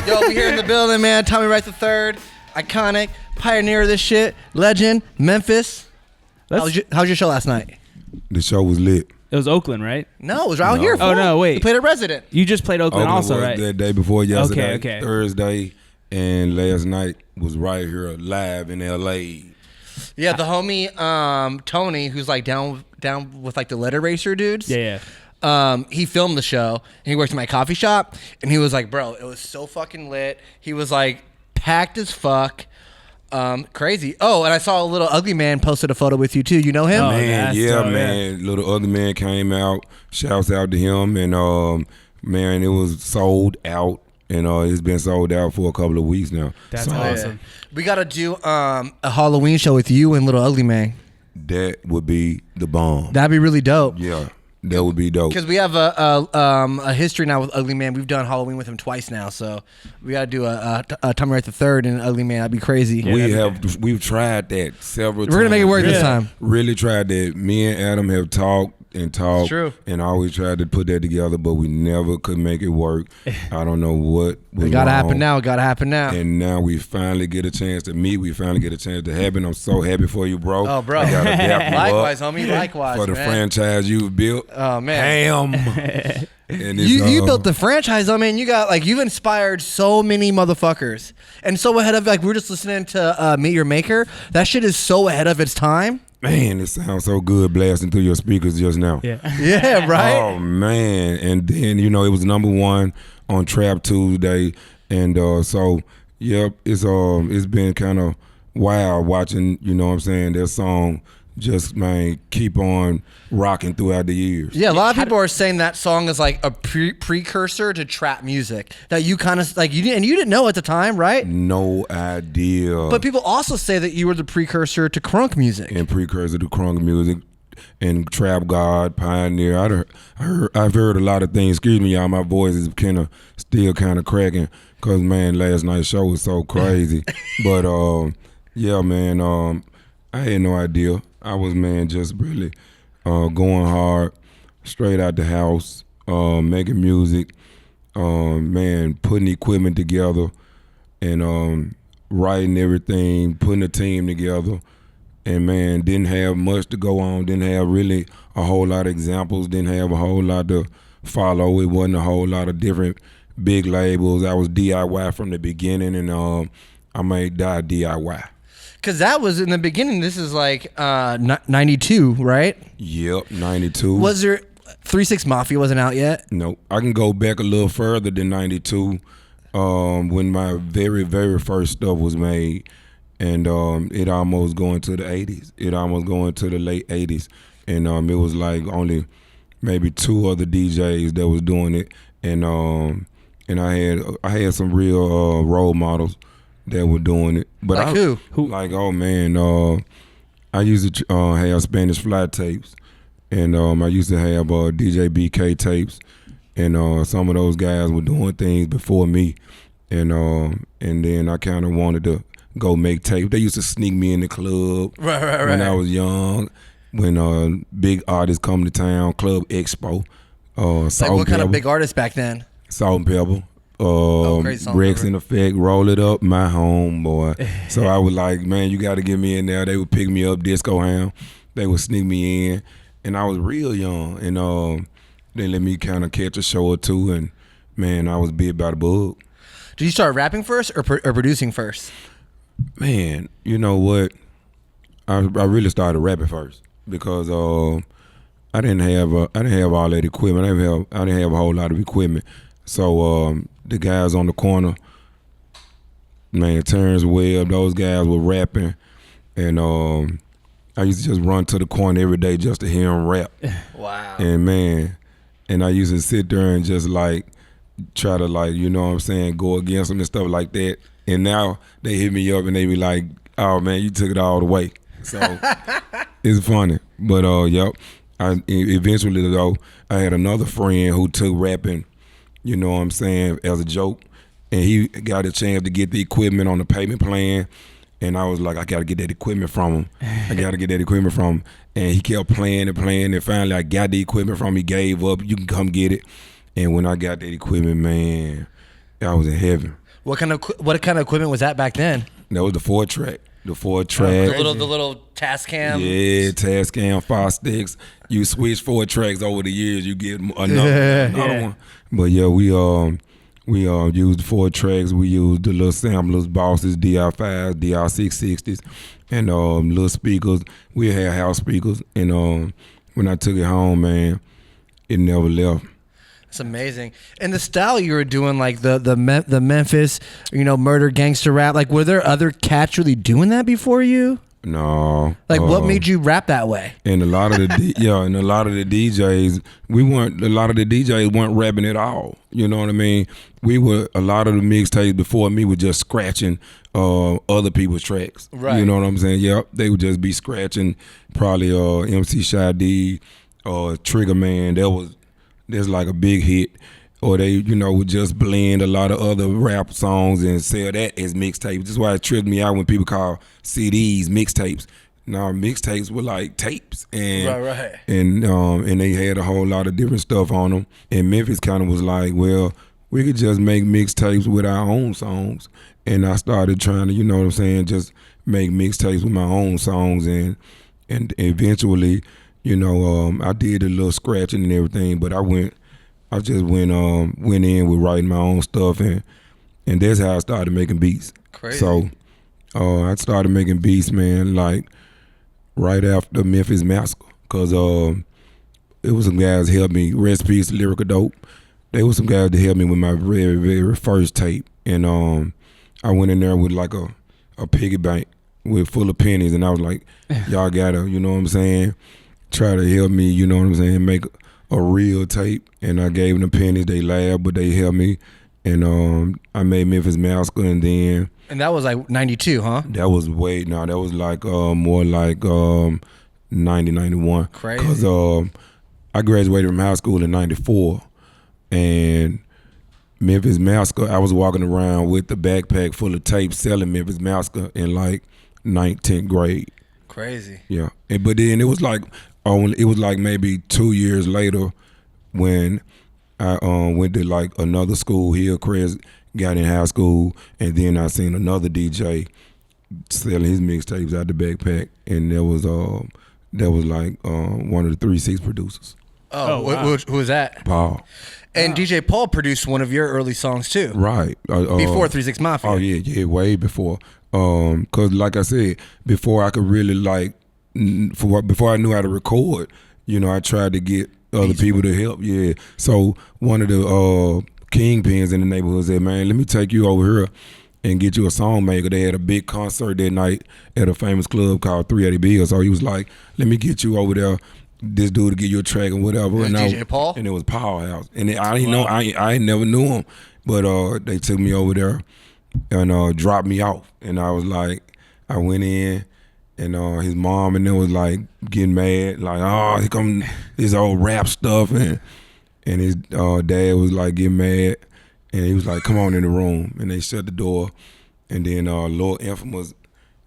Yo, we here in the building, man. Tommy Wright III, iconic, pioneer of this shit, legend, Memphis. How's your show last night? The show was lit. It was Oakland, right? No, it was out here. Oh, no, wait. You played at Resident. You just played Oakland also, was right? The day before yesterday, okay. Thursday, and last night was right here live in L.A. Yeah, the homie Tony, who's like down with like the letter racer dudes. Yeah. He filmed the show, and he works in my coffee shop, and he was like, bro, it was so fucking lit. He was like packed as fuck. Crazy. Oh, and I saw a Little Ugly Man posted a photo with you too. You know him? Man, man. Little Ugly Man came out. Shouts out to him, and man, it was sold out, and it's been sold out for a couple of weeks now. That's awesome. We gotta do a Halloween show with you and Little Ugly Man. That would be the bomb. That'd be really dope. Yeah. That would be dope. Because we have a history now with Ugly Man. We've done Halloween with him twice now, so we got to do a Tommy Wright III and Ugly Man. That'd be crazy. Yeah, we've tried that several times. We're gonna make it work this time. Really tried that. Me and Adam have talked and talked. True. And always tried to put that together, but we never could make it work. I don't know what was It gotta wrong. happen now. It gotta happen now. And now we finally get a chance to meet. We finally get a chance to happen. I'm so happy for you, bro. Oh, bro. I gotta dap you Likewise, up homie. Likewise, for the man. franchise you've built. Oh man. Ham. And You built the franchise. I mean, you've inspired so many motherfuckers, and so ahead of we were just listening to Meet Your Maker. That shit is so ahead of its time. Man, it sounds so good blasting through your speakers just now. Yeah, right. Oh man, and then it was #1 on Trap Tuesday, and so yep, it's been kind of wild watching. You know what I'm saying? That song just keep on rocking throughout the years. Yeah, a lot of people are saying that song is like a precursor to trap music that you kind of like you didn't know at the time, right? No idea. But people also say that you were the precursor to crunk music. And precursor to crunk music and trap god, pioneer. I've heard a lot of things. Excuse me, y'all. My voice is still kind of cracking because man, last night's show was so crazy. But yeah, man, I had no idea. I was just really going hard, straight out the house, making music, putting equipment together, and writing everything, putting a team together, and man, didn't have much to go on, didn't have really a whole lot of examples, didn't have a whole lot to follow. It wasn't a whole lot of different big labels. I was DIY from the beginning, and I made DIY. Because that was in the beginning. This is like 92, right? Yep, 92. Was there 3-6 Mafia wasn't out yet? No, I can go back a little further than 92, when my very, very first stuff was made, and it almost going to the 80s. It almost going to the late 80s, and it was like only maybe 2 other DJs that was doing it, and I had some real role models that were doing it. But like who? Like, oh man, I used to have Spanish Fly tapes, and I used to have DJ BK tapes, and some of those guys were doing things before me, and then I kind of wanted to go make tapes. They used to sneak me in the club right. when I was young, when big artists come to town, Club Expo. Like what kind of big artists back then? Salt and Pepper. Rex in Effect, Roll It Up, my homeboy. So I was like, man, you got to get me in there. They would pick me up, Disco Ham. They would sneak me in, and I was real young, and they let me kind of catch a show or two, and man, I was bit by the bug. Did you start rapping first or producing first? Man, you know what? I really started rapping first because I didn't have all that equipment. I didn't have a whole lot of equipment. So the guys on the corner, man, Terrence Webb, those guys were rapping, and I used to just run to the corner every day just to hear them rap. Wow. And man, and I used to sit there and just like try to like, you know what I'm saying, go against them and stuff like that. And now they hit me up and they be like, oh man, you took it all the way. So it's funny. But yep, eventually though, I had another friend who took rapping, you know what I'm saying, as a joke. And he got a chance to get the equipment on the payment plan. And I was like, I got to get that equipment from him. And he kept playing. And finally I got the equipment from him. He gave up. You can come get it. And when I got that equipment, man, I was in heaven. What kind of equipment was that back then? That was the 4-track. The 4-track. The little Tascam. Yeah, Tascam 5 sticks. You switch 4 tracks over the years, you get another one. But yeah, we used 4 tracks. We used the little samplers, Bosses, DI5s, DI660s, and little speakers. We had house speakers, and when I took it home, man, it never left. It's amazing. And the style you were doing, like the Memphis, murder gangster rap. Like, were there other cats really doing that before you? No. Like, what made you rap that way? And a lot of the DJs, a lot of the DJs weren't rapping at all. You know what I mean? A lot of the mixtapes before me were just scratching other people's tracks. Right. You know what I'm saying? Yep. They would just be scratching probably MC Shy D or Trigger Man. There's like a big hit. Or they, would just blend a lot of other rap songs and sell that as mixtapes. That's why it tripped me out when people call CDs mixtapes. Now mixtapes were like tapes, and right. And they had a whole lot of different stuff on them. And Memphis kind of was like, well, we could just make mixtapes with our own songs. And I started trying to, just make mixtapes with my own songs, and eventually, I did a little scratching and everything, but I just went in with writing my own stuff, and that's how I started making beats. Crazy. So I started making beats, man, like right after Memphis Massacre, because it was some guys that helped me. Rest Peace, Lyrical Dope. They were some guys that helped me with my very, very first tape, and I went in there with like a piggy bank full of pennies, and I was like, y'all gotta, try to help me, make a real tape. And I gave them the pennies. They laughed, but they helped me. And I made Memphis Massacre, and then... And that was like 92, huh? That was that was like more like 90, 91. Crazy. Because I graduated from high school in 94. And Memphis Massacre, I was walking around with the backpack full of tapes selling Memphis Massacre in like 10th grade. Crazy. Yeah. But then it was like maybe 2 years later when I went to like another school here, Chris got in high school, and then I seen another DJ selling his mixtapes out the backpack, and that was like one of the 3-6 producers. Oh, wow. Who was that? Paul. And DJ Paul produced one of your early songs too. Right. Before 3-6 Mafia. Oh yeah, way before. Cause like I said, before I could really before I knew how to record, I tried to get other people to help. Yeah. So one of the kingpins in the neighborhood said, man, let me take you over here and get you a song maker. They had a big concert that night at a famous club called 380 Bill. So he was like, let me get you over there. This dude to get you a track and whatever. It was DJ Paul? And it was Paul House. And I didn't know, I never knew him. But they took me over there and dropped me off. And I was like, I went in, and his mom and them was like getting mad, like, oh, here come this old rap stuff, and his dad was like getting mad, and he was like, come on in the room, and they shut the door, and then Lil Infamous,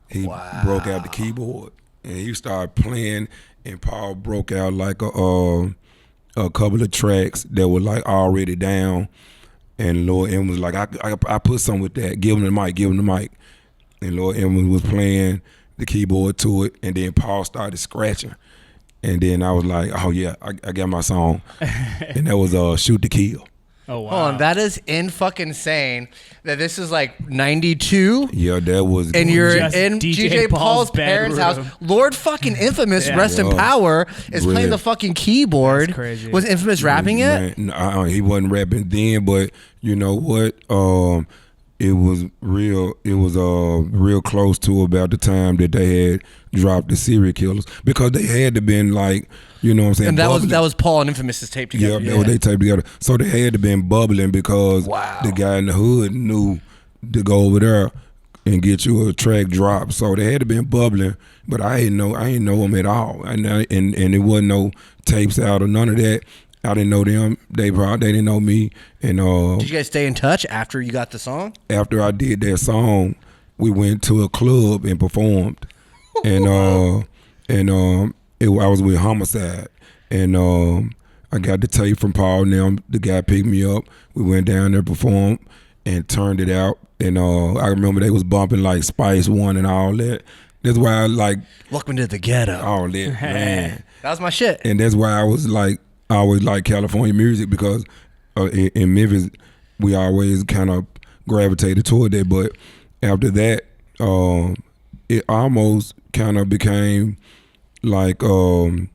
he broke out the keyboard, and he started playing, and Paul broke out like a couple of tracks that were like already down, and Lil M was like, I put something with that, give him the mic, and Lil M was playing the keyboard to it, and then Paul started scratching, and then I was like, oh yeah, I got my song, and that was Shoot to Kill. Oh wow! Hold on, that is fucking insane. That this is like 92. Yeah, that was. And you're Just in DJ Paul's parents' house. bedroom. Lord fucking Infamous, Yeah. rest in power, is playing the fucking keyboard. That's crazy. Was Infamous rapping it? Man, he wasn't rapping then, but you know what? It was real. It was real close to about the time that they had dropped the Serial Killers, because they had to been like, you know what I'm saying. And that was Paul and Infamous's tape together. Yeah, they taped together. So they had to been bubbling because the guy in the hood knew to go over there and get you a track drop. So they had to been bubbling, but I didn't know them at all, and it wasn't no tapes out or none of that. I didn't know them. They didn't know me. And did you guys stay in touch after you got the song? After I did that song, we went to a club and performed, and I was with Homicide, and I got the tape from Paul. Now the guy picked me up. We went down there, performed, and turned it out. And I remember they was bumping like Spice One and all that. That's why I like Welcome to the ghetto. all that, man. That was my shit. And that's why I was like, I always like California music because in Memphis, we always kind of gravitated toward that. But after that, it almost kind of became like, I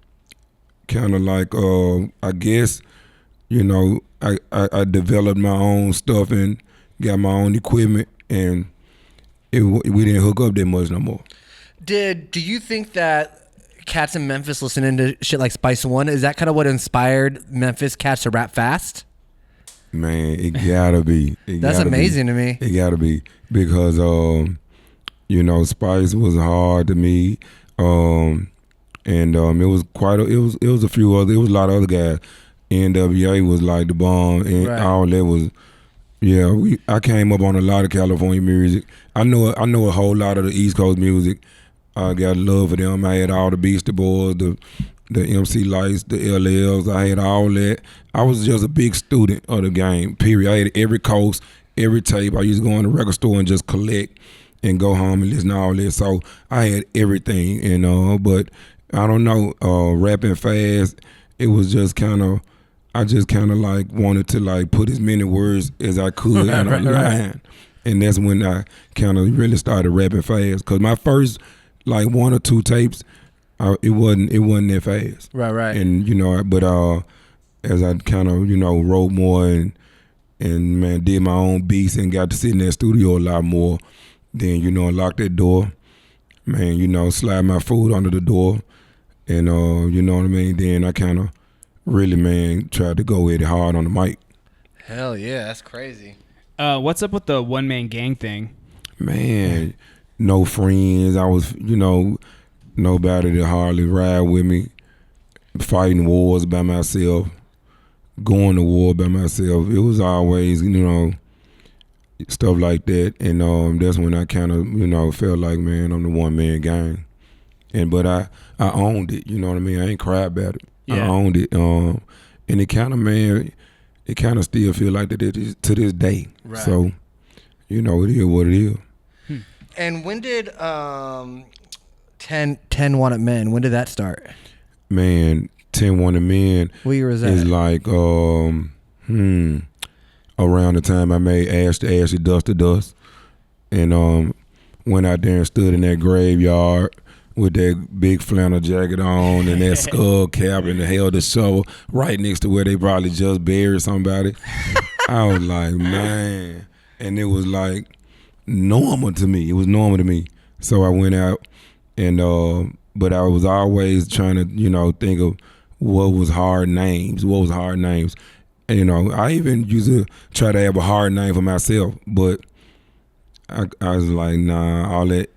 guess, you know, I developed my own stuff and got my own equipment, and we didn't hook up that much no more. Do you think that cats in Memphis listening to shit like Spice One, is that kind of what inspired Memphis cats to rap fast? Man, it gotta be. That's amazing to me. It gotta be because you know, Spice was hard to me, and it was it was a few other, it was a lot of other guys. NWA was like the bomb, and all that was. Yeah, I came up on a lot of California music. I know a whole lot of the East Coast music. I got love for them. I had all the Beastie Boys, the MC Lights, the LLs. I had all that. I was just a big student of the game, period. I had every coast, every tape. I used to go in the record store and just collect and go home and listen to all that. So I had everything, but I don't know, rapping fast, it was just kind of, I just kind of like wanted to like put as many words as I could in a line. And that's when I kind of really started rapping fast. Cause my first like 1 or 2 tapes, it wasn't that fast. Right. And but as I kind of wrote more and man did my own beats and got to sit in that studio a lot more, then I locked that door, man. Slide my food under the door, and you know what I mean. Then I kind of really, man, tried to go at it hard on the mic. Hell yeah, that's crazy. What's up with the one-man gang thing? Man, no friends. I was, nobody to hardly ride with me. Fighting wars by myself. Going to war by myself. It was always, stuff like that. And that's when I kind of, felt like, man, I'm the one-man gang. But I owned it, you know what I mean? I ain't cried about it. Yeah. I owned it. And it kind of, man, it kind of still feel like that to this day. Right. So, it is what it is. And when did 10 Wanted Men, when did that start? Man, 10 Wanted Men. What year was that? Is like around the time I made Ash to Ashy, Dust to Dust. And went out there and stood in that graveyard with that big flannel jacket on and that skull cap and held the shovel right next to where they probably just buried somebody. I was like, man. And it was like normal to me. It was normal to me. So I went out and but I was always trying to, think of what was hard names. And, I even used to try to have a hard name for myself, but I was like, nah, all that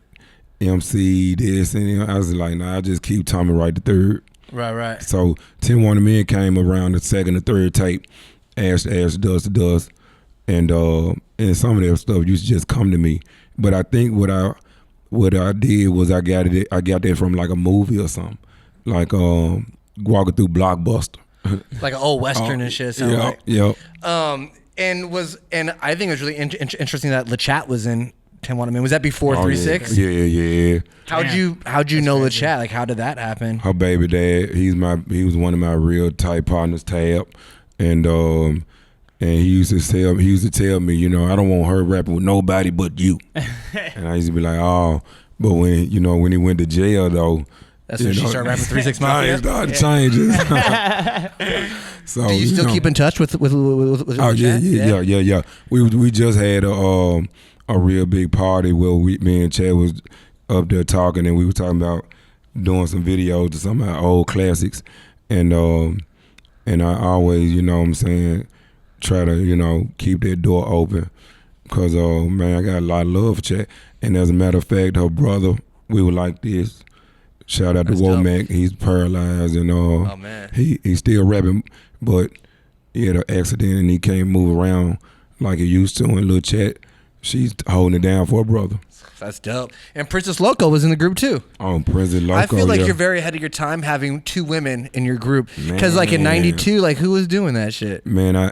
MC this, and I was like, nah, I just keep Tommy Wright III. Right. So 10 Wanted Men came around the second or third tape, Ash to Ash, Dust to Dust, and some of that stuff used to just come to me. But I think what I did was I got that from like a movie or something, like walking through Blockbuster, like an old Western and shit. Yeah. And I think it was really interesting that LeChat was in 10 Wanted Men. Was that before 3-6? Yeah. How'd you know LeChat? Like, how did that happen? Her baby dad, he was one of my real tight partners, Tab, and he used to tell me, I don't want her rapping with nobody but you. And I used to be like, oh, but when he went to jail though, that's when she started rapping 3-6 Mafia. Started changing. So do you still keep in touch with oh LeChat? Yeah. We just had a real big party where me and Chad was up there talking, and we were talking about doing some videos to some of our old classics, and I always, what I'm saying, try to, keep that door open, because man, I got a lot of love for Chad. And as a matter of fact, her brother, we were like this. Shout out to Womack, he's paralyzed, and oh man, he's still rapping, but he had an accident and he can't move around like he used to. And Lil Chat, she's holding it down for her brother. That's dope. And Princess Loco was in the group too. Oh, Princess Loco. I feel like you're very ahead of your time having 2 women in your group. Because like in '92, like who was doing that shit? Man, I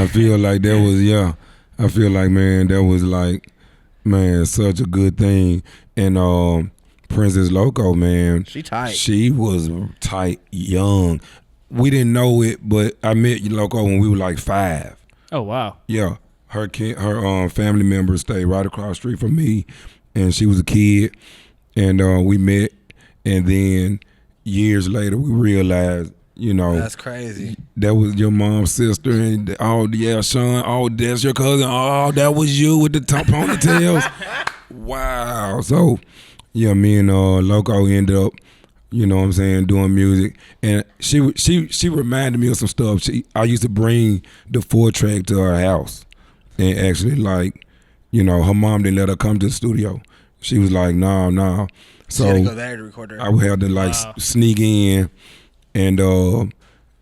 feel like that was I feel like, man, that was like, man, such a good thing. And Princess Loco, man, She tight. She was tight, young. We didn't know it, but I met Loco when we were like 5. Oh wow. Yeah, her family members stayed right across the street from me, and she was a kid, and we met, and then years later we realized, you know, That's crazy. that was your mom's sister, and Sean, that's your cousin. Oh, that was you with the top ponytails. Wow. So yeah, me and Loco ended up, you know what I'm saying, doing music. And she reminded me of some stuff. I used to bring the 4-track to her house. And actually, like, you know, her mom didn't let her come to the studio. She was like, no. So you had to go there to record her. I would have to like sneak in, and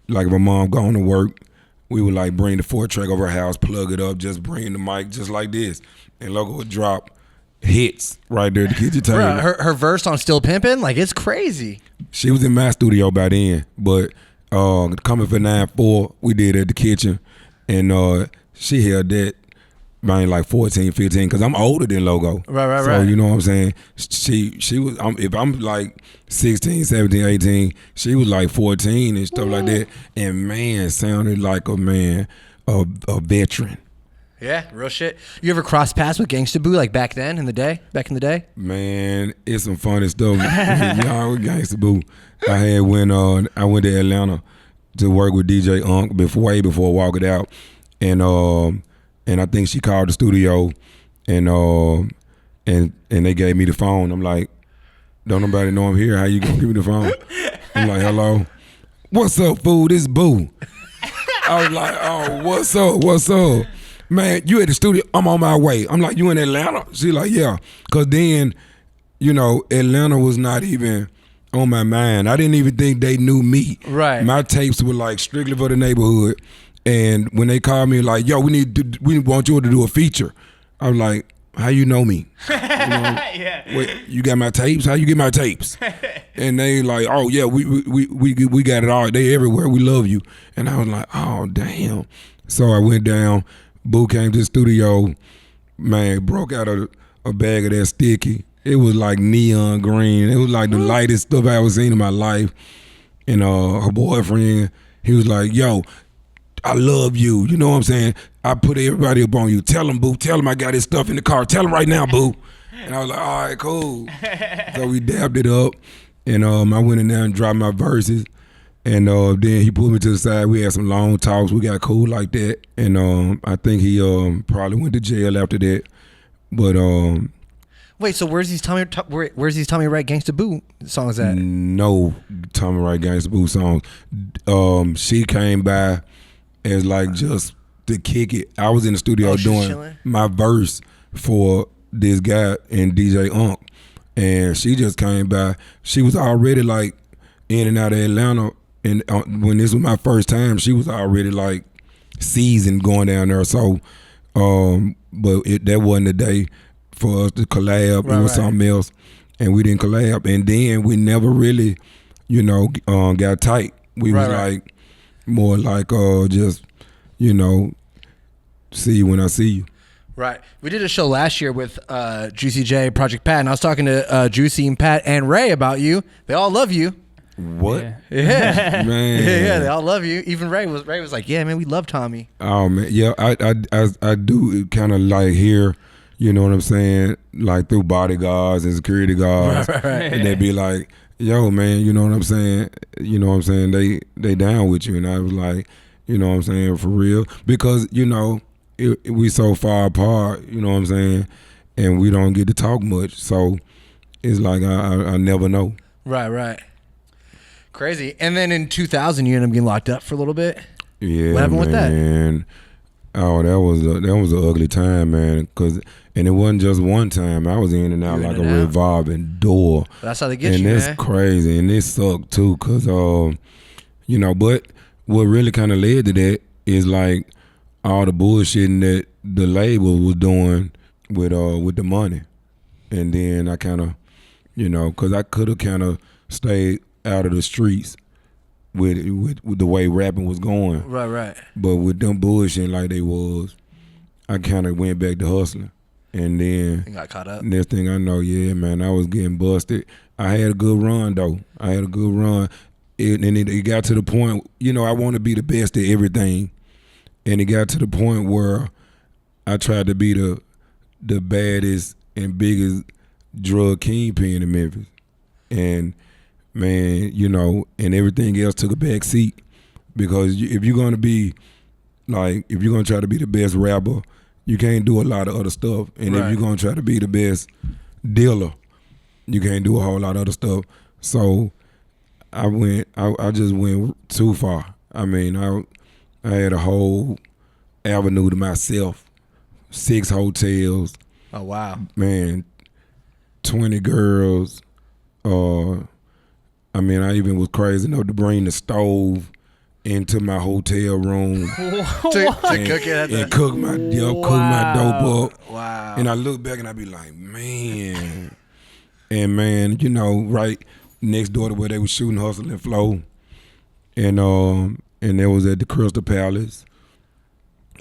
like if my mom gone to work, we would like bring the 4-track over her house, plug it up, just bring the mic just like this. And Loco would drop hits right there at the kitchen table. Bruh, her verse on Still Pimpin', like, it's crazy. She was in my studio by then, but coming for 9-4, we did it at the kitchen, and she held that, man, like 14, 15, because I'm older than Logo. Right. So, you know what I'm saying? She was, if I'm like 16, 17, 18, she was like 14 and stuff like that, and man, sounded like a veteran. Yeah, real shit. You ever cross paths with Gangsta Boo, like back in the day? Man, it's some funny stuff. Y'all with Gangsta Boo. I went to Atlanta to work with DJ Unk way before Walk It Out, and I think she called the studio, and they gave me the phone. I'm like, don't nobody know I'm here. How you gonna give me the phone? I'm like, hello, what's up, fool? This Boo. I was like, oh, what's up? Man, you at the studio, I'm on my way. I'm like, you in Atlanta? She like, yeah. Because then, you know, Atlanta was not even on my mind. I didn't even think they knew me. Right. My tapes were like strictly for the neighborhood. And when they called me like, yo, we want you to do a feature. I was like, how you know me? You know, Yeah. wait, you got my tapes? How you get my tapes? And they like, oh yeah, we got it all. They everywhere. We love you. And I was like, oh damn. So I went down. Boo came to the studio, man, broke out a bag of that sticky. It was like neon green. It was like the lightest stuff I ever seen in my life. And her boyfriend, he was like, yo, I love you. You know what I'm saying? I put everybody up on you. Tell him, Boo. Tell him I got his stuff in the car. Tell him right now, Boo. And I was like, all right, cool. So we dabbed it up. And I went in there and dropped my verses. And then he pulled me to the side. We had some long talks. We got cool like that. And I think he probably went to jail after that. But Wait, so where's these Tommy Wright Gangsta Boo songs at? no Tommy Wright Gangsta Boo songs. She came by as like just to kick it. I was in the studio doing chilling? my verse for this guy and DJ Unk. And she just came by. She was already like in and out of Atlanta. And when this was my first time, she was already like seasoned going down there. So, but that wasn't the day for us to collab. It was something else, and we didn't collab. And then we never really, you know, got tight. We was like more like just, you know, see you when I see you. Right. We did a show last year with Juicy J, Project Pat, and I was talking to Juicy and Pat and Ray about you. They all love you. What? Yeah. Man. Yeah, they all love you. Even Ray was like, yeah, man, we love Tommy. Oh man, yeah, I do kind of like hear, you know what I'm saying, like through bodyguards and security guards, Right. and they be like, yo man, you know what I'm saying, they down with you, and I was like, you know what I'm saying, for real, because you know we so far apart, you know what I'm saying, and we don't get to talk much, so it's like I never know. Right. Crazy. And then in 2000, you ended up getting locked up for a little bit. Yeah, what happened with that? Oh, that was an ugly time, man. And it wasn't just one time. I was in and out like a revolving door. That's how they get you, man. And that's crazy. And it sucked too, cause you know. But what really kind of led to that is like all the bullshitting that the label was doing with the money, and then I kind of, you know, cause I could have kind of stayed out of the streets with the way rapping was going. Right. But with them bullshit like they was, I kind of went back to hustling. And then You got caught up. next thing I know, yeah, man, I was getting busted. I had a good run, though. And it got to the point, I want to be the best at everything. And it got to the point where I tried to be the baddest and biggest drug kingpin in Memphis. And, man, and everything else took a back seat. Because if you're going to try to be the best rapper, you can't do a lot of other stuff. And if you're going to try to be the best dealer, you can't do a whole lot of other stuff. So I just went too far. I mean, I had a whole avenue to myself, 6 hotels. Oh, wow. Man, 20 girls. I even was crazy enough to bring the stove into my hotel room to cook it and cook my dope up. Wow. And I look back and I be like, man. And man, right next door to where they was shooting Hustle and Flow. And it was at the Crystal Palace.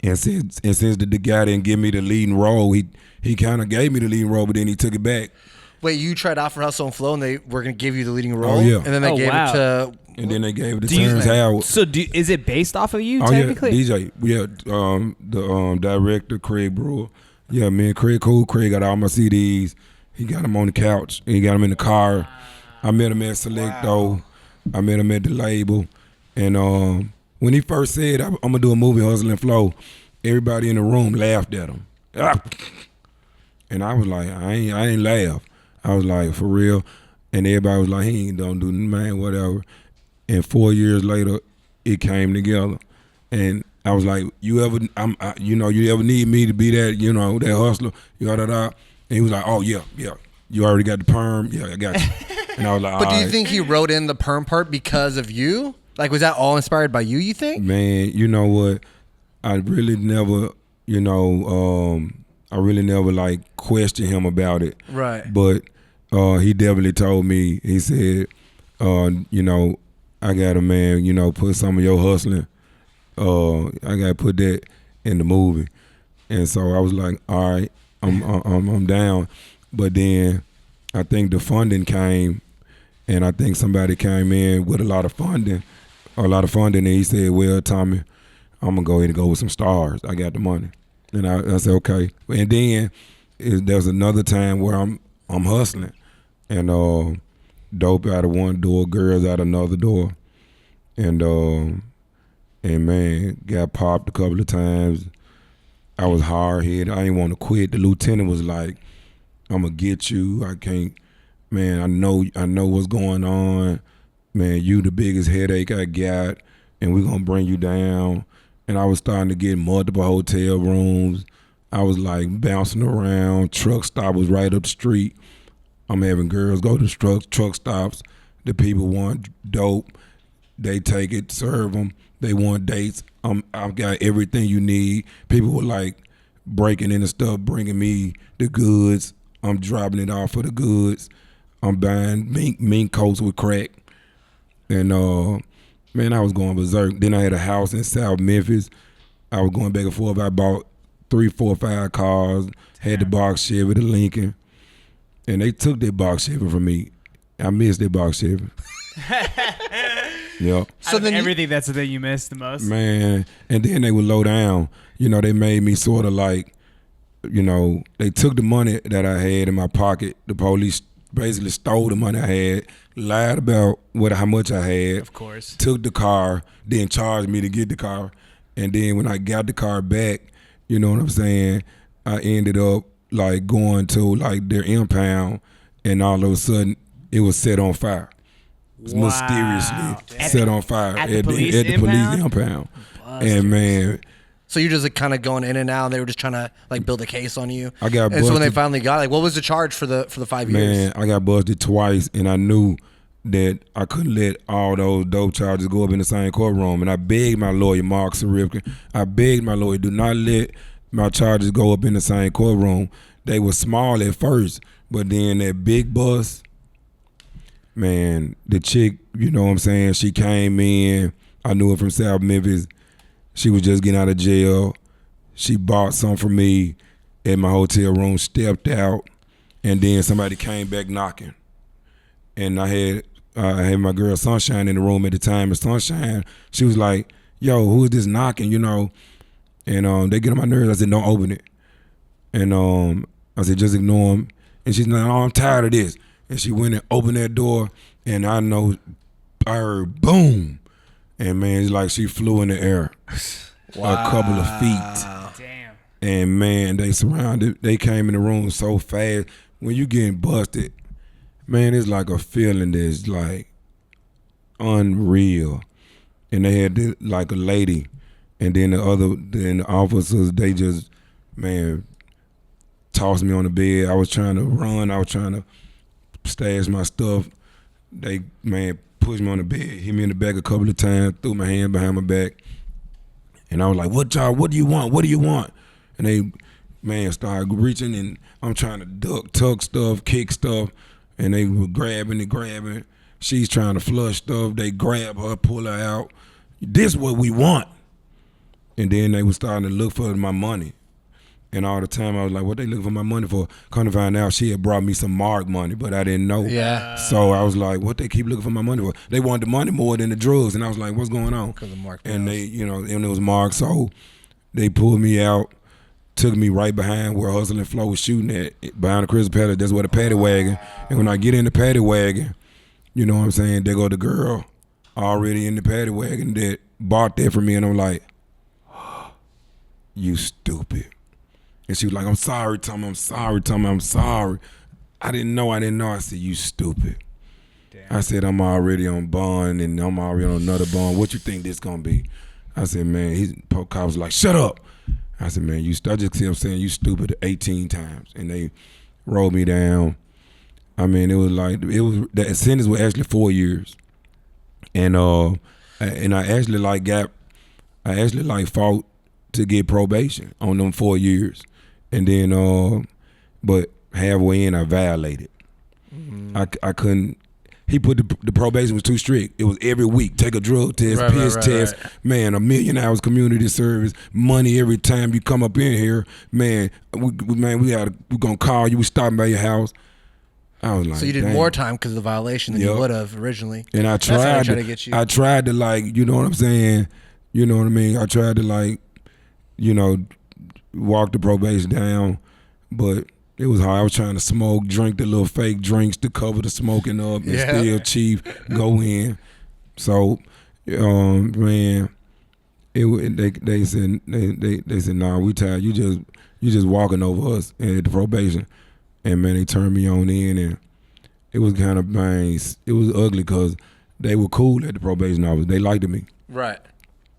And since the guy didn't give me the leading role, he kind of gave me the leading role, but then he took it back. Wait, you tried out for Hustle and Flow, and they were going to give you the leading role? Oh, yeah. And then they gave it to... And then they gave it to Terrence Howard. So is it based off of you, Oh, technically? yeah, DJ. Yeah, the director, Craig Brewer. Yeah, me and Craig cool. Craig got all my CDs. He got them on the couch. He got them in the car. I met him at Selecto. I met him at the label. And when he first said, I'm going to do a movie, Hustle and Flow, everybody in the room laughed at him. And I was like, I ain't laugh. I was like, for real. And everybody was like, he ain't don't do man, whatever. And 4 years later, it came together. And I was like, you ever need me to be that, that hustler, And he was like, oh, yeah. You already got the perm? Yeah, I got you. And I was like, But do you think he wrote in the perm part because of you? Like, was that all inspired by you think? Man, you know what? I really never, like questioned him about it. Right. But he definitely told me, he said, I got a man, put some of your hustling. I got to put that in the movie. And so I was like, all right, I'm down. But then I think the funding came, and I think somebody came in with a lot of funding, and he said, well, Tommy, I'm going to go ahead and go with some stars. I got the money. And I said, okay. And then there's another time where I'm hustling, and dope out of one door, girls out another door. And man, got popped a couple of times. I was hard-headed. I didn't want to quit. The lieutenant was like, I'm going to get you. I can't, man, I know what's going on. Man, you the biggest headache I got, and we're going to bring you down. And I was starting to get multiple hotel rooms. I was like bouncing around. Truck stop was right up the street. I'm having girls go to truck stops. The people want dope. They take it, serve them. They want dates. I've got everything you need. People were like breaking into stuff, bringing me the goods. I'm dropping it off for the goods. I'm buying mink coats with crack. And man, I was going berserk. Then I had a house in South Memphis. I was going back and forth. I bought 3, 4, 5 cars. Had the box Chevy, the Lincoln. And they took that box Chevy from me. I missed that box Chevy. Yep. So then everything, that's the thing you missed the most? Man, and then they would low down. They made me sort of like, they took the money that I had in my pocket. The police basically stole the money I had, lied about how much I had. Of course. Took the car, then charged me to get the car. And then when I got the car back, you know what I'm saying, I ended up like going to like their impound, and all of a sudden it was set on fire. Wow. Mysteriously set on fire at the police impound. And man, so you're just like kind of going in and out. And they were just trying to like build a case on you. I got busted. And so when they finally got like, what was the charge for the 5 years? Man, I got busted twice, and I knew that I couldn't let all those dope charges go up in the same courtroom. And I begged my lawyer, Mark Sarifkin, do not let my charges go up in the same courtroom. They were small at first, but then that big bus, man, the chick, you know what I'm saying, she came in. I knew her from South Memphis. She was just getting out of jail. She bought some for me at my hotel room, stepped out, and then somebody came back knocking. And I had my girl Sunshine in the room at the time, and Sunshine, she was like, yo, who is this knocking, you know? And they get on my nerves. I said, don't open it. And I said, just ignore them. And she's like, oh, I'm tired of this. And she went and opened that door, and I heard boom. And man, it's like she flew in the air a couple of feet. Damn. And man, they came in the room so fast. When you getting busted, man, it's like a feeling that's like unreal. And they had this, like a lady, and then the officers, they just, man, tossed me on the bed. I was trying to run. I was trying to stash my stuff. They, man, pushed me on the bed, hit me in the back a couple of times, threw my hand behind my back. And I was like, what do you want? What do you want? And they, man, started reaching, and I'm trying to tuck stuff, kick stuff, and they were grabbing. She's trying to flush stuff. They grab her, pull her out. This is what we want. And then they were starting to look for my money. And all the time I was like, what they looking for my money for? Come to find out she had brought me some mark money, but I didn't know. Yeah. So I was like, what they keep looking for my money for? They wanted the money more than the drugs. And I was like, what's going on? Because of mark And bills. they, you know, and it was marked. So they pulled me out, took me right behind where Hustle and Flow was shooting at, behind the Crystal Palace. That's where the paddy wagon. And when I get in the paddy wagon, you know what I'm saying, there go the girl already in the paddy wagon that bought that for me. And I'm like, you stupid. And she was like, I'm sorry, Tommy, I'm sorry. I didn't know. I said, you stupid. Damn. I said, I'm already on bond, and I'm already on another bond. What you think this gonna be? I said, man, cop was like, shut up. I said, man, I just kept saying you stupid 18 times. And they rolled me down. I mean, the sentence was actually 4 years. And I actually fought to get probation on them 4 years. And then, but halfway in, I violated. Mm-hmm. I couldn't. He put the probation was too strict. It was every week. Take a drug test, piss test. Right. Man, 1 million hours community service, money every time you come up in here. Man, we gonna call you. We stopping by your house. I was like, so you did more time because of the violation than you would have originally. And I tried to get you. I tried to, like, you know what I'm saying. You know what I mean. I tried to, like, you know, walk the probation down, but it was hard. I was trying to smoke, drink the little fake drinks to cover the smoking up, and still chief go in. So, man, they said, nah, we tired. You just walking over us at the probation, and man, they turned me on in, and it was kind of, man, it was ugly because they were cool at the probation office. They liked me, right?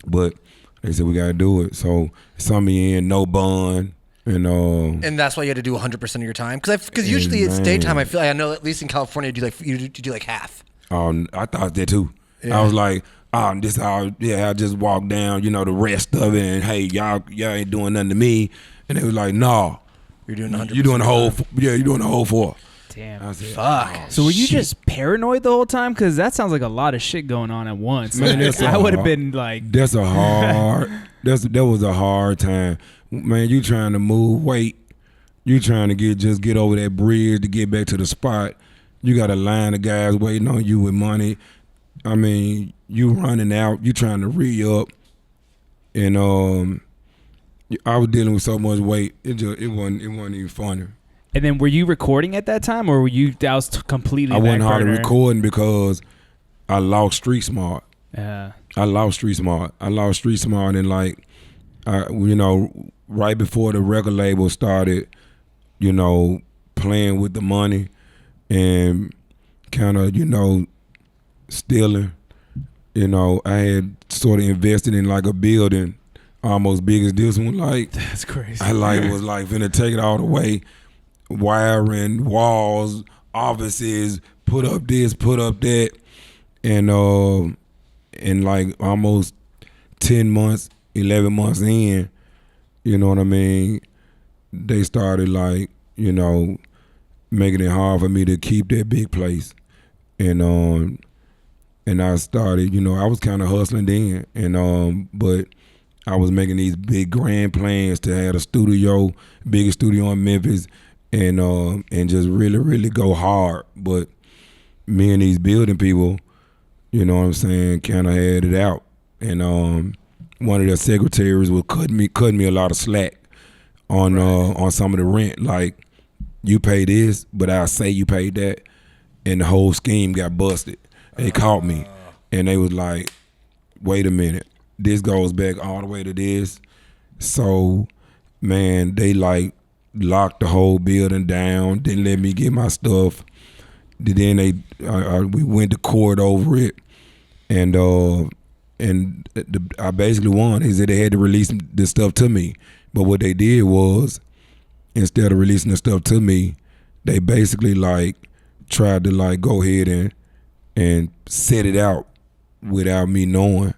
But they said we gotta do it. So some me in, no bond, and that's why you had to do 100% of your time. Because usually it's daytime. I know at least in California you do like half. I thought that too. Yeah. I was like, I just walk down, you know, the rest of it, and hey, y'all ain't doing nothing to me. And they was like, no, you're doing 100%. You're doing the whole. You're doing the whole 4. Damn. I said, fuck. Oh, so were you just paranoid the whole time? Because that sounds like a lot of shit going on at once. Man, I would have been like, that was a hard time. Man, you trying to move weight. You trying to get over that bridge to get back to the spot. You got a line of guys waiting on you with money. I mean, you running out. You trying to re-up. And I was dealing with so much weight. It wasn't even funny. And then were you recording at that time, or were you completely? I wasn't hardly recording because I lost Street Smart. I lost Street Smart, and like, you know, right before the record label started, you know, playing with the money and kind of, you know, stealing. You know, I had sort of invested in like a building almost big as this one. Like, that's crazy. I was finna take it all the way. Wiring, walls, offices, put up this, put up that, and in like almost 10 months, 11 months in, you know what I mean, they started, like, you know, making it hard for me to keep that big place, and I started, you know, I was kind of hustling then, and but I was making these big grand plans to have a studio, biggest studio in Memphis, and just really, really go hard. But me and these building people, you know what I'm saying, kind of had it out. And one of their secretaries was cutting me a lot of slack on some of the rent. Like, you pay this, but I say you paid that, and the whole scheme got busted. They caught me, and they was like, wait a minute. This goes back all the way to this. So, man, they like locked the whole building down, didn't let me get my stuff. Then we went to court over it, and I basically won. They said they had to release this stuff to me. But what they did was, instead of releasing the stuff to me, they basically like tried to like go ahead and set it out without me knowing.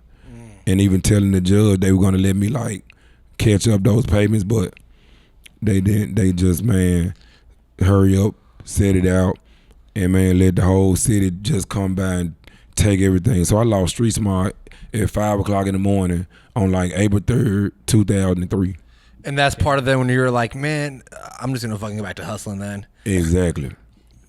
And even telling the judge they were gonna let me like catch up those payments, but they didn't. They just, man, hurry up, set it out, and man, let the whole city just come by and take everything. So I lost Street Smart at 5 o'clock in the morning on like April 3rd, 2003. And that's part of that when you were like, man, I'm just gonna fucking go back to hustling then. Exactly.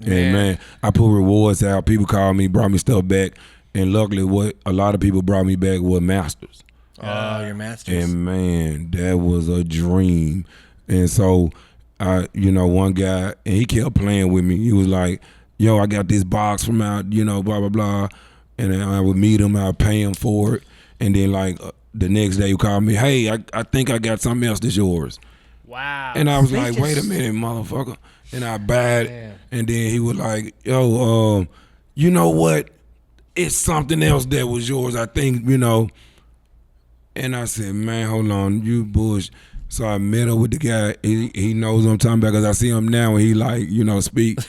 And man, I put rewards out. People called me, brought me stuff back. And luckily, what a lot of people brought me back were masters. Oh, your masters. And man, that was a dream. And so, one guy, and he kept playing with me. He was like, yo, I got this box from out, blah, blah, blah. And then I would meet him, I'd pay him for it. And then like the next day he called me, hey, I think I got something else that's yours. Wow. And I was like, wait a minute, motherfucker. And I buy it. And then he was like, yo, you know what? It's something else that was yours, I think, And I said, man, hold on, you bullshit. So I met up with the guy. He knows what I'm talking about because I see him now and he like, speaks.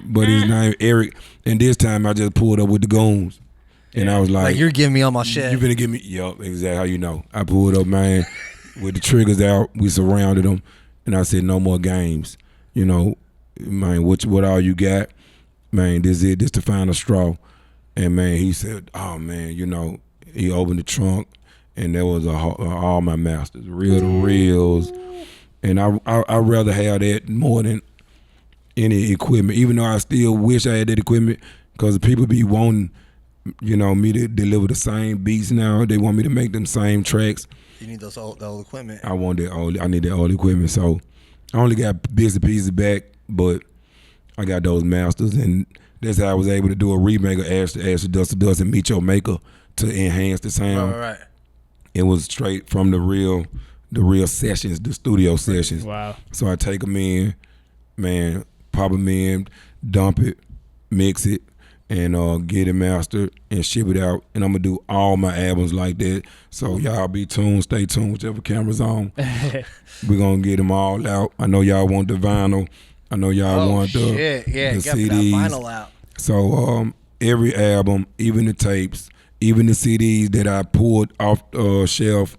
But his name Eric. And this time I just pulled up with the goons. And I was like, you're giving me all my shit. You finna give me, yup, exactly how you know. I pulled up, man, with the triggers out. We surrounded them. And I said, no more games. Man, what all you got? Man, this is it. This the final straw. And man, he said, oh man, he opened the trunk and there was all my masters, reel to reels. And I rather have that more than any equipment, even though I still wish I had that equipment because people be wanting, me to deliver the same beats now. They want me to make them same tracks. You need the old equipment. I need that old equipment. So I only got bits and pieces back, but I got those masters, and that's how I was able to do a remake of Ash to Ash, Dust to Dust, and Meet Your Maker to enhance the sound. Right. It was straight from the real sessions, the studio sessions. Wow. So I take them in, man, pop them in, dump it, mix it, and get it mastered and ship it out. And I'm gonna do all my albums like that. So y'all be tuned, stay tuned, whichever camera's on. We're gonna get them all out. I know y'all want the vinyl. I know y'all want the CDs. That vinyl out. So every album, even the tapes, even the CDs that I pulled off shelf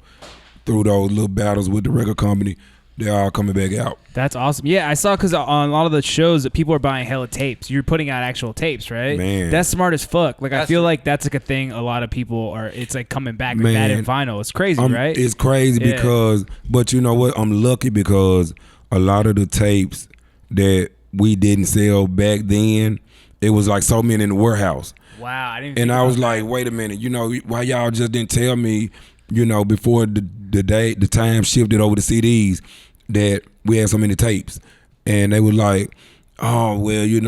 through those little battles with the record company, they're all coming back out. That's awesome. Yeah, I saw because on a lot of the shows that people are buying hella tapes. You're putting out actual tapes, right? Man. That's smart as fuck. Like, I feel like that's like a thing a lot of people are, it's like coming back with that in vinyl. It's crazy, right? It's crazy because, but you know what? I'm lucky because a lot of the tapes that we didn't sell back then, it was like so many in the warehouse. Wow, I didn't. And I was like, wait a minute, why y'all just didn't tell me, before the time shifted over to CDs that we had so many tapes, and they were like, oh well, you're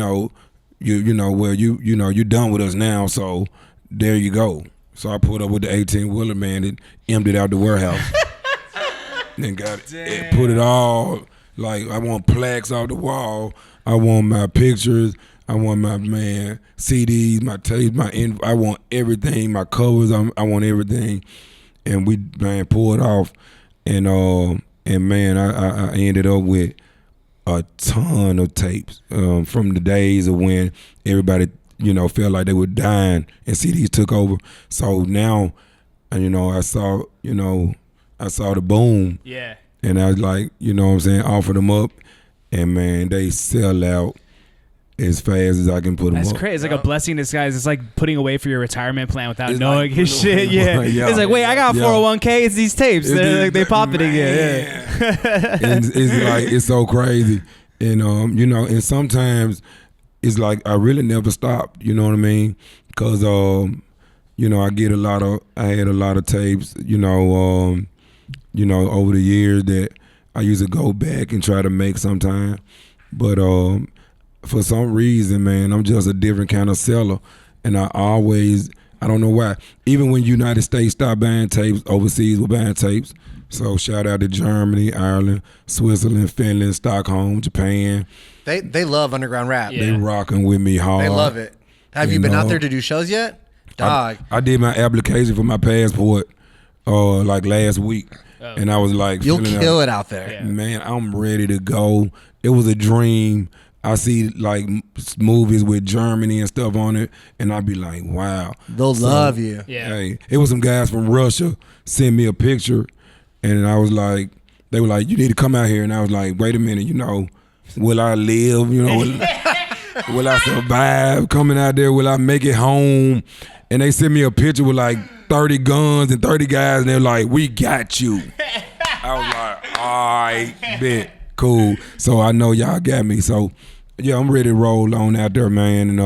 done with us now, so there you go. So I put up with the 18-wheeler, man, and emptied out the warehouse, and got it, and put it all. Like, I want plaques off the wall. I want my pictures. I want my, CDs, my tapes, I want everything, my covers, I want everything. And we, pulled off. And man, I ended up with a ton of tapes from the days of when everybody, felt like they were dying and CDs took over. So now, I saw the boom. Yeah. And I was like, offered them up, and man, they sell out as fast as I can put them That's up. crazy. It's like a blessing in disguise. It's like putting away for your retirement plan without It's knowing like his shit. Yeah. Yeah. It's like, wait, I got 401k. It's these tapes. They pop it again. Yeah. It's like, it's so crazy. And, and sometimes it's like I really never stopped, you know what I mean? Because, I had a lot of tapes, over the years that I used to go back and try to make sometime. But for some reason, man, I'm just a different kind of seller. And I don't know why. Even when United States stopped buying tapes, overseas were buying tapes. So shout out to Germany, Ireland, Switzerland, Finland, Stockholm, Japan. They love underground rap. Yeah. They rocking with me hard. They love it. Have you been out there to do shows yet? Dog. I did my application for my passport like last week. Oh. And I was like, You'll kill it out there. Yeah. man, I'm ready to go. It was a dream. I see like movies with Germany and stuff on it, and I'd be like, wow. They'll love you. Yeah. Hey, it was some guys from Russia sent me a picture, and I was like, they were like, you need to come out here. And I was like, wait a minute, will I live? Will I survive coming out there? Will I make it home? And they sent me a picture with like 30 guns and 30 guys, and they're like, we got you. I was like, all right, bet, cool. So I know y'all got me. So yeah, I'm ready to roll on out there, man.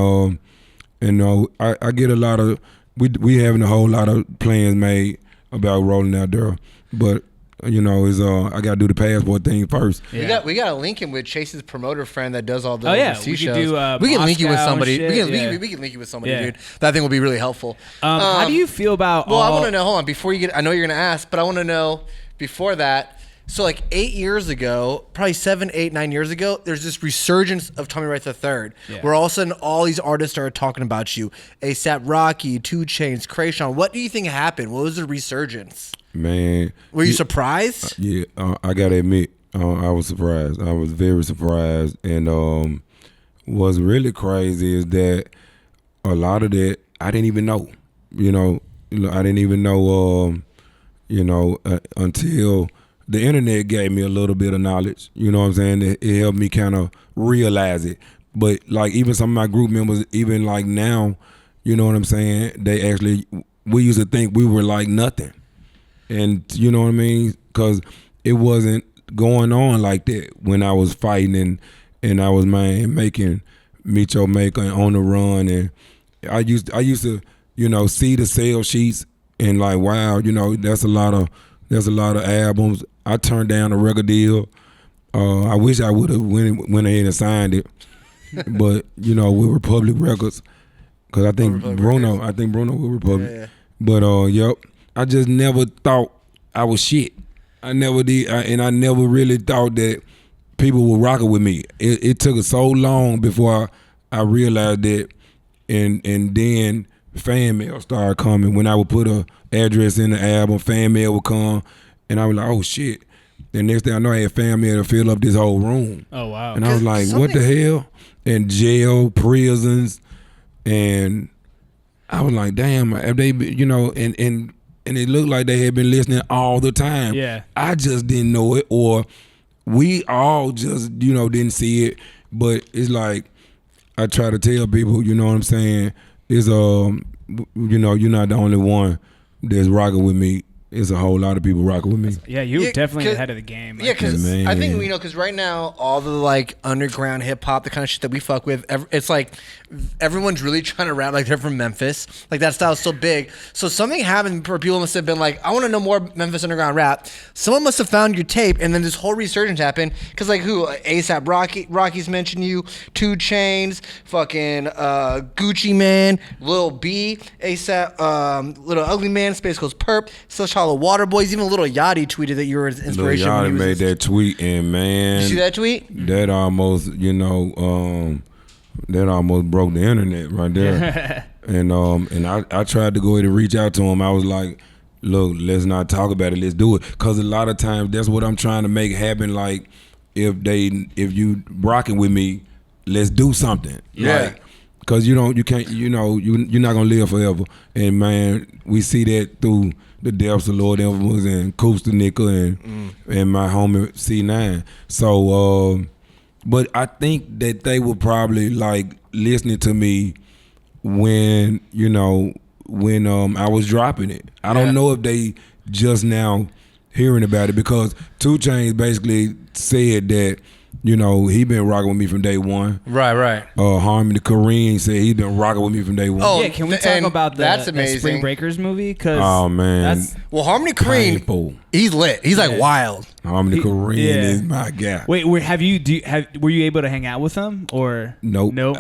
And I get a lot of, we having a whole lot of plans made about rolling out there, but is I gotta do the passport thing first. Yeah. We got to link him with Chase's promoter friend that does all the Oh, yeah. overseas We could shows. do, we can link you with Moscow and somebody. shit. We can link you with somebody, Yeah. dude. That thing will be really helpful. How do you feel about Well, I want to know. Hold on, before you get. I know you're gonna ask, but I want to know before that. So like 8 years ago, probably 7, 8, 9 years ago, there's this resurgence of Tommy Wright III, where all of a sudden all these artists started talking about you. A$AP Rocky, 2 Chainz, Kreayshawn. What do you think happened? What was the resurgence? Man, Were you surprised? Yeah, I gotta admit, I was surprised. I was very surprised, and what's really crazy is that a lot of that I didn't even know. I didn't even know. Until the internet gave me a little bit of knowledge. You know what I'm saying? It helped me kind of realize it. But like even some of my group members, even like now, you know what I'm saying? We used to think we were like nothing. And you know what I mean? Because it wasn't going on like that when I was fighting and I was making Meet Your Maker and On the Run, and I used to see the sales sheets and like, wow, there's a lot of albums. I turned down a record deal. I wish I would have went ahead and signed it, but with Republic Records, because I think Bruno with Republic. Yeah. But yep. I just never thought I was shit. I never did, and I never really thought that people were rocking with me. It took so long before I realized that, and then fan mail started coming. When I would put a address in the album, fan mail would come, and I was like, oh shit. And next thing I know, I had fan mail to fill up this whole room. Oh wow. And I was like, what the hell? And jail, prisons, and I was like, damn, have they been, and it looked like they had been listening all the time. Yeah. I just didn't know it, or we all just, didn't see it. But it's like, I try to tell people, you know what I'm saying? It's, you're not the only one that's rocking with me. It's a whole lot of people rocking with me. Yeah, you're definitely ahead of the game. Yeah, because Man. I think because right now all the like underground hip hop, the kind of shit that we fuck with, it's like everyone's really trying to rap like they're from Memphis. Like that style is so big. So something happened where people must have been like, I want to know more Memphis underground rap. Someone must have found your tape, and then this whole resurgence happened. Because like who? A$AP Rocky's mentioned you, 2 Chainz, fucking Gucci Man, Lil B, A$AP, Little Ugly Man, Space Coast Perp, Still Shallow Water Boys. Even Lil Yachty tweeted that you were his inspiration. Lil when Yachty he was made that tweet, and man, Did you see that tweet? That almost, that almost broke the internet right there. and I tried to go ahead and reach out to him. I was like, look, let's not talk about it. Let's do it. Because a lot of times that's what I'm trying to make happen. Like, if you rocking with me, let's do something. Yeah. Because you're not gonna live forever. And man, we see that through the deaths of Lord Evans and Costa Nickel and my homie C9. So But I think that they were probably like listening to me when I was dropping it. I don't know if they just now hearing about it, because 2 Chainz basically said that, he been rocking with me from day one. Right. Harmony Korine said he been rocking with me from day one. Oh, yeah, can we talk about that's the amazing. Spring Breakers movie? Oh man, well, Harmony Korine, painful. He's lit. He's like wild. Harmony Korine is my guy. Wait, were you able to hang out with him or? Nope. Nope.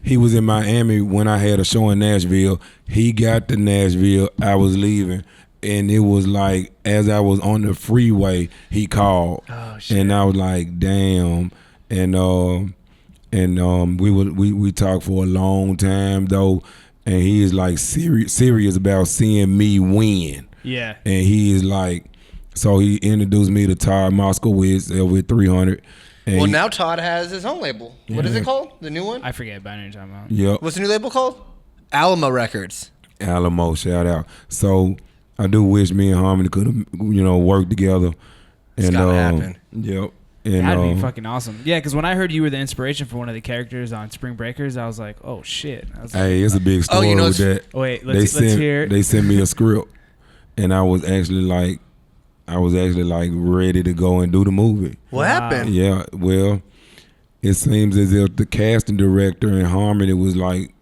He was in Miami when I had a show in Nashville. He got to Nashville. I was leaving. And it was like, as I was on the freeway, he called. Oh shit! And I was like, damn. And we talked for a long time though. And he is like serious about seeing me win. Yeah. And he is like, so he introduced me to Todd Moskowitz with 300. And now Todd has his own label. What is it called? The new one? I forget about it. You're talking about. Yep. What's the new label called? Alamo Records. Alamo, shout out. So I do wish me and Harmony could have, worked together. It's gotta happen. Yep. And, That'd be fucking awesome. Yeah, because when I heard you were the inspiration for one of the characters on Spring Breakers, I was like, oh shit. I was like, hey, it's a big story with that. Wait, let's hear it. They sent me a script, and I was actually like ready to go and do the movie. What happened? Yeah, well, it seems as if the casting director and Harmony was like,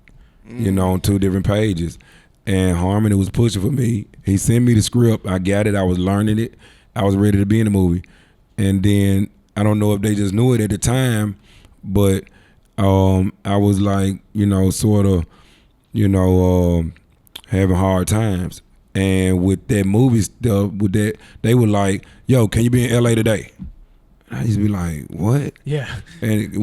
on 2 different pages. And Harmony was pushing for me. He sent me the script. I got it. I was learning it. I was ready to be in the movie. And then I don't know if they just knew it at the time, but I was like, sort of, having hard times. And with that movie stuff, with that, they were like, "Yo, can you be in LA today?" I used to be like, "What?" Yeah. And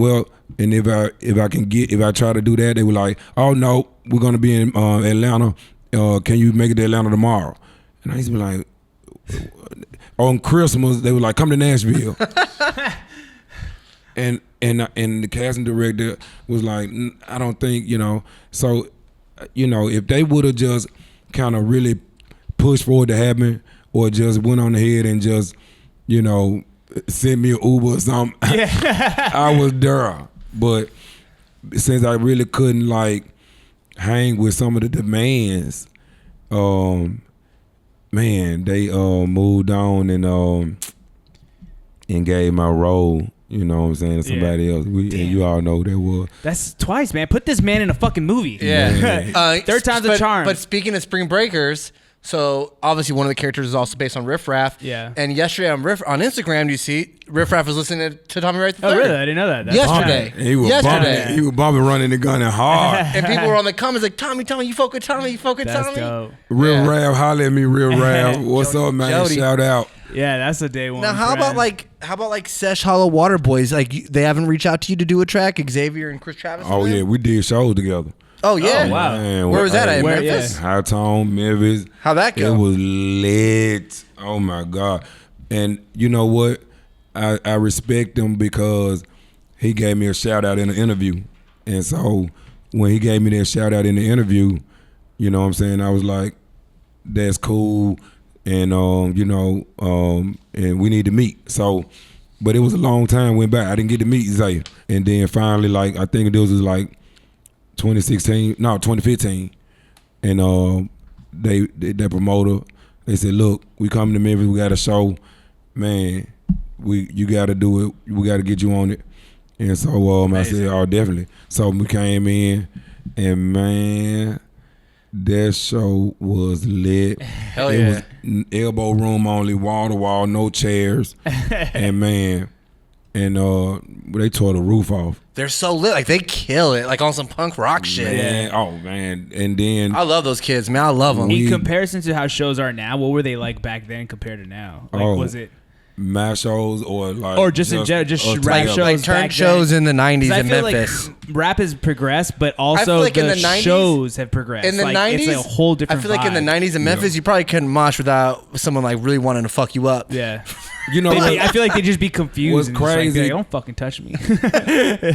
if I try to do that, they were like, "Oh no, we're gonna be in Atlanta. Can you make it to Atlanta tomorrow?" And I used to be like, on Christmas, they were like, "Come to Nashville." and the casting director was like, "I don't think, So, if they would have just kind of really pushed for it to happen, or just went on ahead and just, send me an Uber or something, I was there. But since I really couldn't hang with some of the demands, they moved on and gave my role, to somebody else. And you all know that was. That's twice, man. Put this man in a fucking movie. Yeah. Third time's a charm. But speaking of Spring Breakers, so obviously one of the characters is also based on Riff Raff. Yeah. And yesterday on Instagram, you see Riff Raff was listening to Tommy Wright III. Oh, really? I didn't know that. That's yesterday. He was bumping, running the gun and hard. And people were on the comments like, Tommy, you fuck with Tommy, That's Tommy. dope. Real Rav, holler at me, Real Rav. What's up, man? Jody. Shout out. Yeah, that's a day one. Now, how about Sesh Hollow Water Boys? Like, they haven't reached out to you to do a track, Xavier and Chris Travis? Oh yeah, we did shows together. Oh yeah. Oh, wow. Man, Where was that at? Where- Memphis? High Tone, Memphis. How'd that go? It was lit. Oh my God. And you know what? I respect him because he gave me a shout out in the interview. And so when he gave me that shout out in the interview, you know what I'm saying, I was like, that's cool. And and we need to meet. So, but it was a long time went by. I didn't get to meet Zay. And then finally, I think it was 2015, and that promoter, they said, "Look, we coming to Memphis. We got a show, man. You got to do it. We got to get you on it." And so I said, "Oh, definitely." So we came in, and man, that show was lit. Hell it yeah! was elbow room only, wall to wall, no chairs, and man. And they tore the roof off. They're so lit. Like, they kill it. Like, on some punk rock shit. Man, oh, man. And then... I love those kids, man. I love them. In comparison to how shows are now, what were they like back then compared to now? Was it... My shows or just in general, just rap shows. Like turn shows in the 90s in Memphis. Like rap has progressed, but also like the, in the 90s, shows have progressed. In the 90s, it's a whole different I feel like in the 90s in Memphis, you probably couldn't mosh without someone really wanting to fuck you up. Yeah. You know, I feel like they'd just be confused. What's and crazy? Like, don't fucking touch me.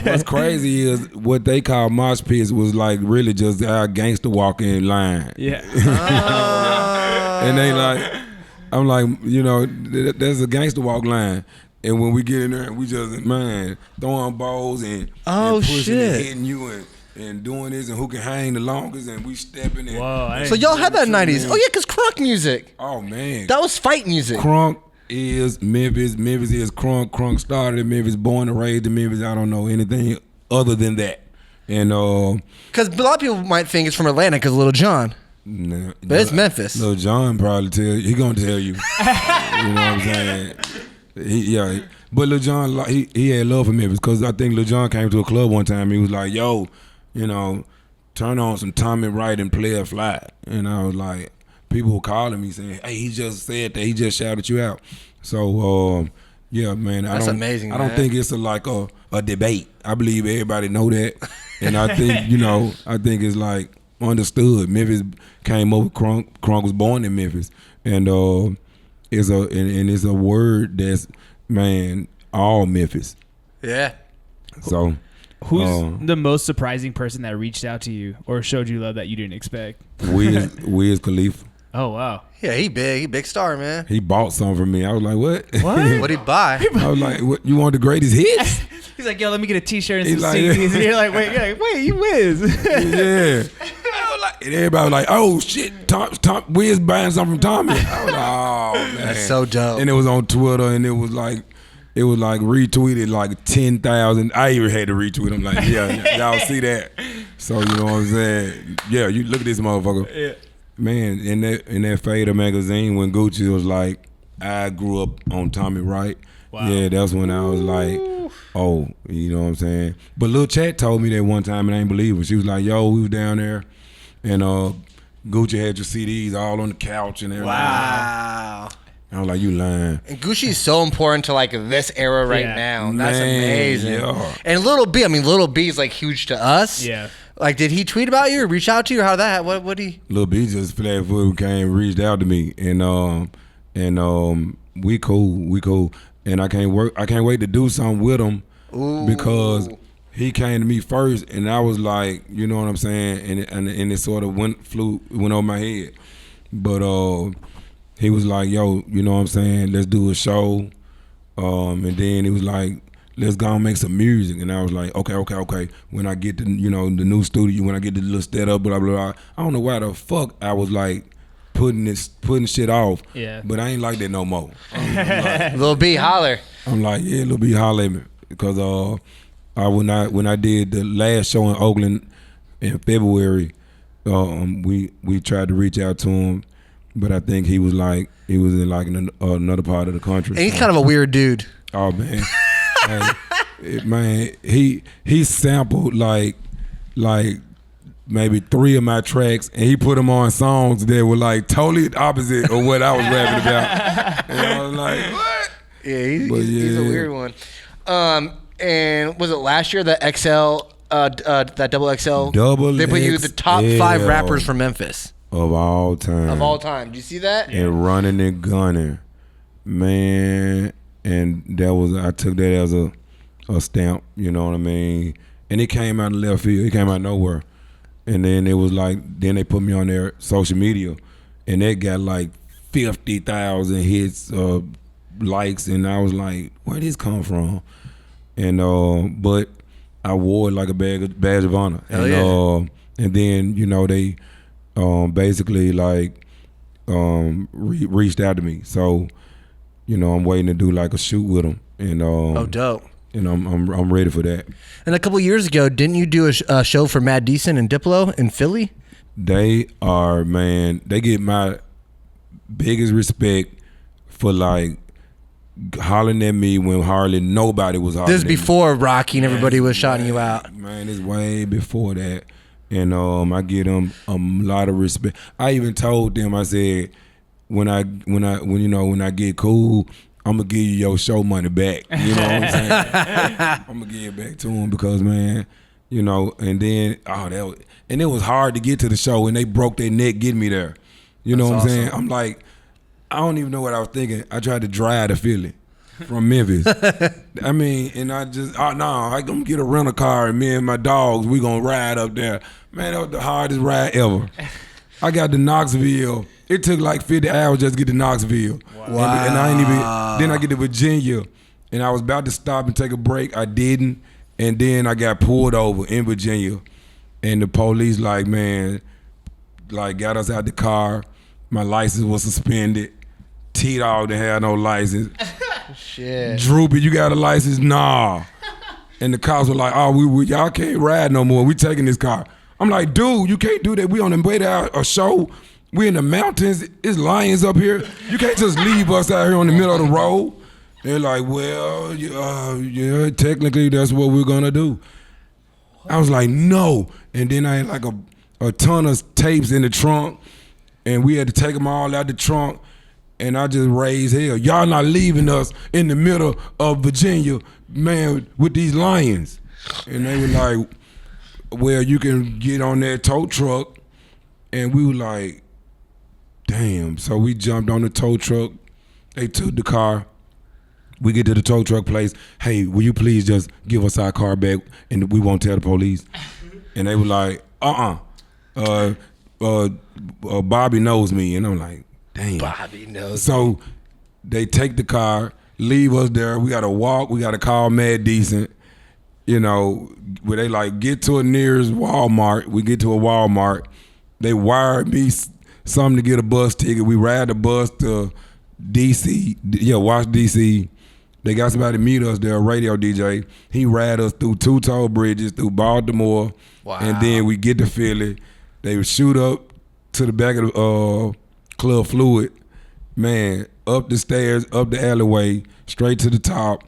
What's crazy is what they call mosh pits was really just our gangster walking line. Yeah. And they I'm like, that's a gangster walk line. And when we get in there, we just, man, throwing balls and pushing and hitting you and doing this and who can hang the longest and we stepping in. Whoa, so y'all had that 90s. Oh, yeah, because crunk music. Oh, man. That was fight music. Crunk is Memphis. Memphis is crunk. Crunk started in Memphis, born and raised in Memphis. I don't know anything other than that. And because a lot of people might think it's from Atlanta because Lil Jon. Nah, but it's Memphis. Lil Jon probably he gonna tell you. You know what I'm saying? But Lil Jon, he had love for Memphis because I think Lil Jon came to a club one time. He was like, "Yo, you know, turn on some Tommy Wright and play a fly." And I was like, people were calling me saying, "Hey, he just said that. He just shouted you out." So yeah, man, that's amazing. I don't think it's a debate. I believe everybody know that, and I think I think it's like understood. Memphis came over. Crunk was born in Memphis, and it's a word that's, man, all Memphis. Yeah. So who's the most surprising person that reached out to you or showed you love that you didn't expect? Wiz Khalifa. Oh, wow. Yeah, he big star, man. He bought something from me. I was like, what? What'd he buy? I was like, what, you want the greatest hits? He's like, yo, let me get a t-shirt and some like, CDs. And you're like, wait, you Wiz. Yeah. And everybody was like, oh shit, Tom Wiz buying something from Tommy. I was like, oh man. That's so dope. And it was on Twitter and it was like retweeted like 10,000. I even had to retweet them like, yeah, y'all see that. So you know what I'm saying? Yeah, you look at this motherfucker. Yeah. Man, in that Fader magazine when Gucci was like, I grew up on Tommy Wright. Wow. Yeah, that's when I was like, oh, you know what I'm saying? But Lil Chat told me that one time and I ain't believe it. She was like, yo, we was down there and Gucci had your CDs all on the couch and everything. Wow. I was like, you lying. And Gucci is so important to like this era right now. That's amazing. Yeah. And Lil B, Lil B is like huge to us. Yeah. Like, did he tweet about you or reach out to you or how that? What he? Lil B just flat foot reached out to me and we cool. And I can't wait to do something with him. Ooh. Because he came to me first, and I was like, you know what I'm saying, and it sort of went over my head. But he was like, yo, you know what I'm saying, let's do a show. And then he was like, let's go and make some music. And I was like, okay. When I get to, the new studio, when I get the little setup, blah, blah, blah. I don't know why the fuck I was like putting shit off. Yeah. But I ain't like that no more. Lil B, holler. I'm like, yeah, Lil B, holler at me. Because when I did the last show in Oakland in February, we tried to reach out to him, but I think he was in like another part of the country. And he's kind of a weird dude. Oh man, man, he sampled like maybe 3 of my tracks, and he put them on songs that were like totally opposite of what I was rapping about. And I was like, what? Yeah, he's a weird one. And was it last year that XL, that double XL? They put you the top 5 rappers from Memphis of all time. Do you see that? And running and gunning, man. And I took that as a stamp. You know what I mean? And it came out of left field. It came out of nowhere. And then it was like, then they put me on their social media, and that got like 50,000 hits, likes, and I was like, where did this come from? And but I wore it like a badge of honor. Hell yeah. And then they basically like reached out to me. So I'm waiting to do like a shoot with them. And oh, dope. And I'm ready for that. And a couple years ago, didn't you do a show for Mad Decent and Diplo in Philly? They are, man. They get my biggest respect for like hollering at me when hardly nobody was hollering. This is before Rocky and everybody was shouting you out. Man, it's way before that. And I give them a lot of respect. I even told them, I said, when I get cool, I'm gonna give you your show money back. You know what I'm saying? I'm gonna give it back to them because, man, and then and it was hard to get to the show, and they broke their neck getting me there. You know what I'm saying? I'm like, I don't even know what I was thinking. I tried to drive to Philly from Memphis. I mean, and I just, I'm gonna get a rental car, and me and my dogs, we gonna ride up there. Man, that was the hardest ride ever. I got to Knoxville. It took like 50 hours just to get to Knoxville. Wow. And I ain't even, then I get to Virginia, and I was about to stop and take a break. I didn't, and then I got pulled over in Virginia, and the police like, man, like got us out the car. My license was suspended. T-Dog didn't have no license. Shit. Droopy, you got a license? Nah. And the cops were like, oh, y'all can't ride no more. We taking this car. I'm like, dude, you can't do that. We on the way to a show. We in the mountains. It's lions up here. You can't just leave us out here on the middle of the road. They're like, well, yeah, technically that's what we're gonna do. I was like, no. And then I had like a ton of tapes in the trunk, and we had to take them all out the trunk. And I just raised hell. Y'all not leaving us in the middle of Virginia, man, with these lions. And they were like, well, you can get on that tow truck. And we were like, damn. So we jumped on the tow truck. They took the car. We get to the tow truck place. Hey, will you please just give us our car back and we won't tell the police? And they were like, Bobby knows me. And I'm like, damn. Bobby knows. So they take the car, leave us there. We got to walk. We got to call Mad Decent. You know, where they like get to a nearest Walmart. We get to a Walmart. They wired me something to get a bus ticket. We ride the bus to D.C. Yeah, Wash D.C. They got somebody to meet us there, a radio DJ. He ride us through 2 toll bridges, through Baltimore. Wow. And then we get to Philly. They would shoot up to the back of the Club Fluid. Man, up the stairs, up the alleyway, straight to the top.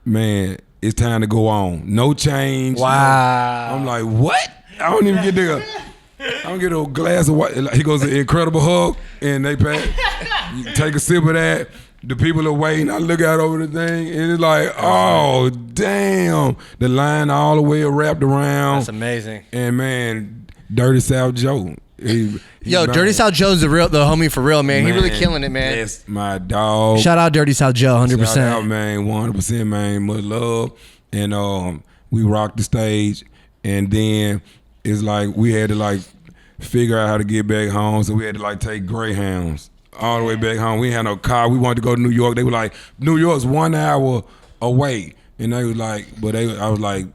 Man, it's time to go on. No change. Wow. I'm like, what? I don't even get there. I don't get a glass of water. He goes, an Incredible Hulk, and they pay. You take a sip of that. The people are waiting. I look out over the thing, and it's like, oh, damn. The line all the way wrapped around. That's amazing. And, man, Dirty South Joe. Yo, Dirty South Joe's the homie for real, man. He really killing it, man. That's my dog. Shout out Dirty South Joe, 100%. Shout out, man, 100%, man. Much love. And we rocked the stage, and then it's like we had to like figure out how to get back home, so we had to like take Greyhounds all the way back home. We had no car. We wanted to go to New York. They were like, New York's 1 hour away, and they was like, I was like,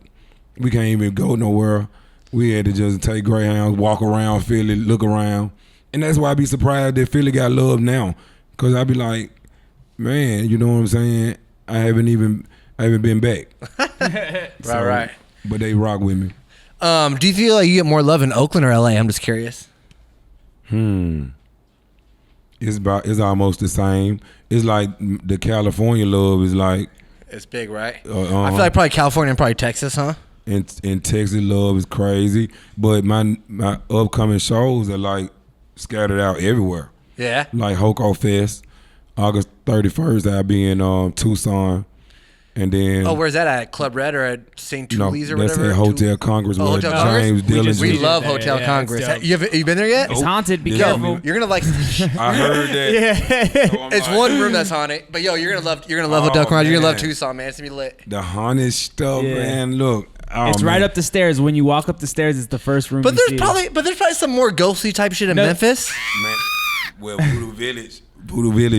we can't even go nowhere. We had to just take Greyhounds, walk around Philly, look around. And that's why I be surprised that Philly got love now. Because I be like, man, you know what I'm saying? I haven't been back. Right. But they rock with me. Do you feel like you get more love in Oakland or LA? I'm just curious. It's almost the same. It's like the California love is like. It's big, right? I feel like probably California and probably Texas, huh? And Texas love is crazy, but my upcoming shows are like scattered out everywhere. Yeah. Like Hoco Fest, August 31st, I'll be in Tucson, and then. Oh, where's that at? Club Red or at St. Tully's or whatever? That's at Hotel Congress. Oh, Hotel Congress? James Dillinger. We love Hotel Congress. You been there yet? It's haunted. Be careful. You're gonna like. I heard that. Yeah. So It's like, one room that's haunted, but yo, you're gonna love Hotel Congress. You're gonna love Tucson, man. It's gonna be lit. The haunted stuff, man. Look. Oh, it's right up the stairs. When you walk up the stairs, it's the first room. But there's probably some more ghostly type shit in Memphis. Man, well, Voodoo Village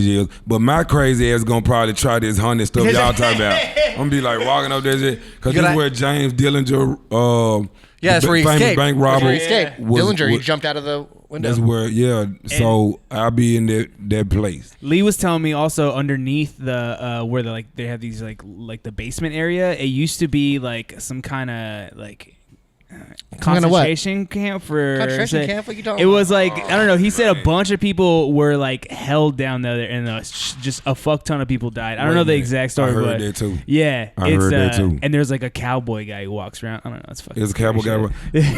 is. But my crazy ass gonna probably try this haunted stuff y'all talking about. I'm gonna be like walking up there shit. Cause this is where James Dillinger, that's where he famous escaped. bank robber. Dillinger, he jumped out of the window. That's where, so I'll be in that place. Lee was telling me also underneath the where they have these like the basement area. It used to be like some kind of like concentration camp for. Concentration camp? What you talking It about? was like I don't know. He said a bunch of people were like held down there, and just a fuck ton of people died. I don't know the exact story, I heard but that too. Yeah, I heard that too. And there's like a cowboy guy who walks around. I don't know. It's fucking. There's a cowboy guy. I'm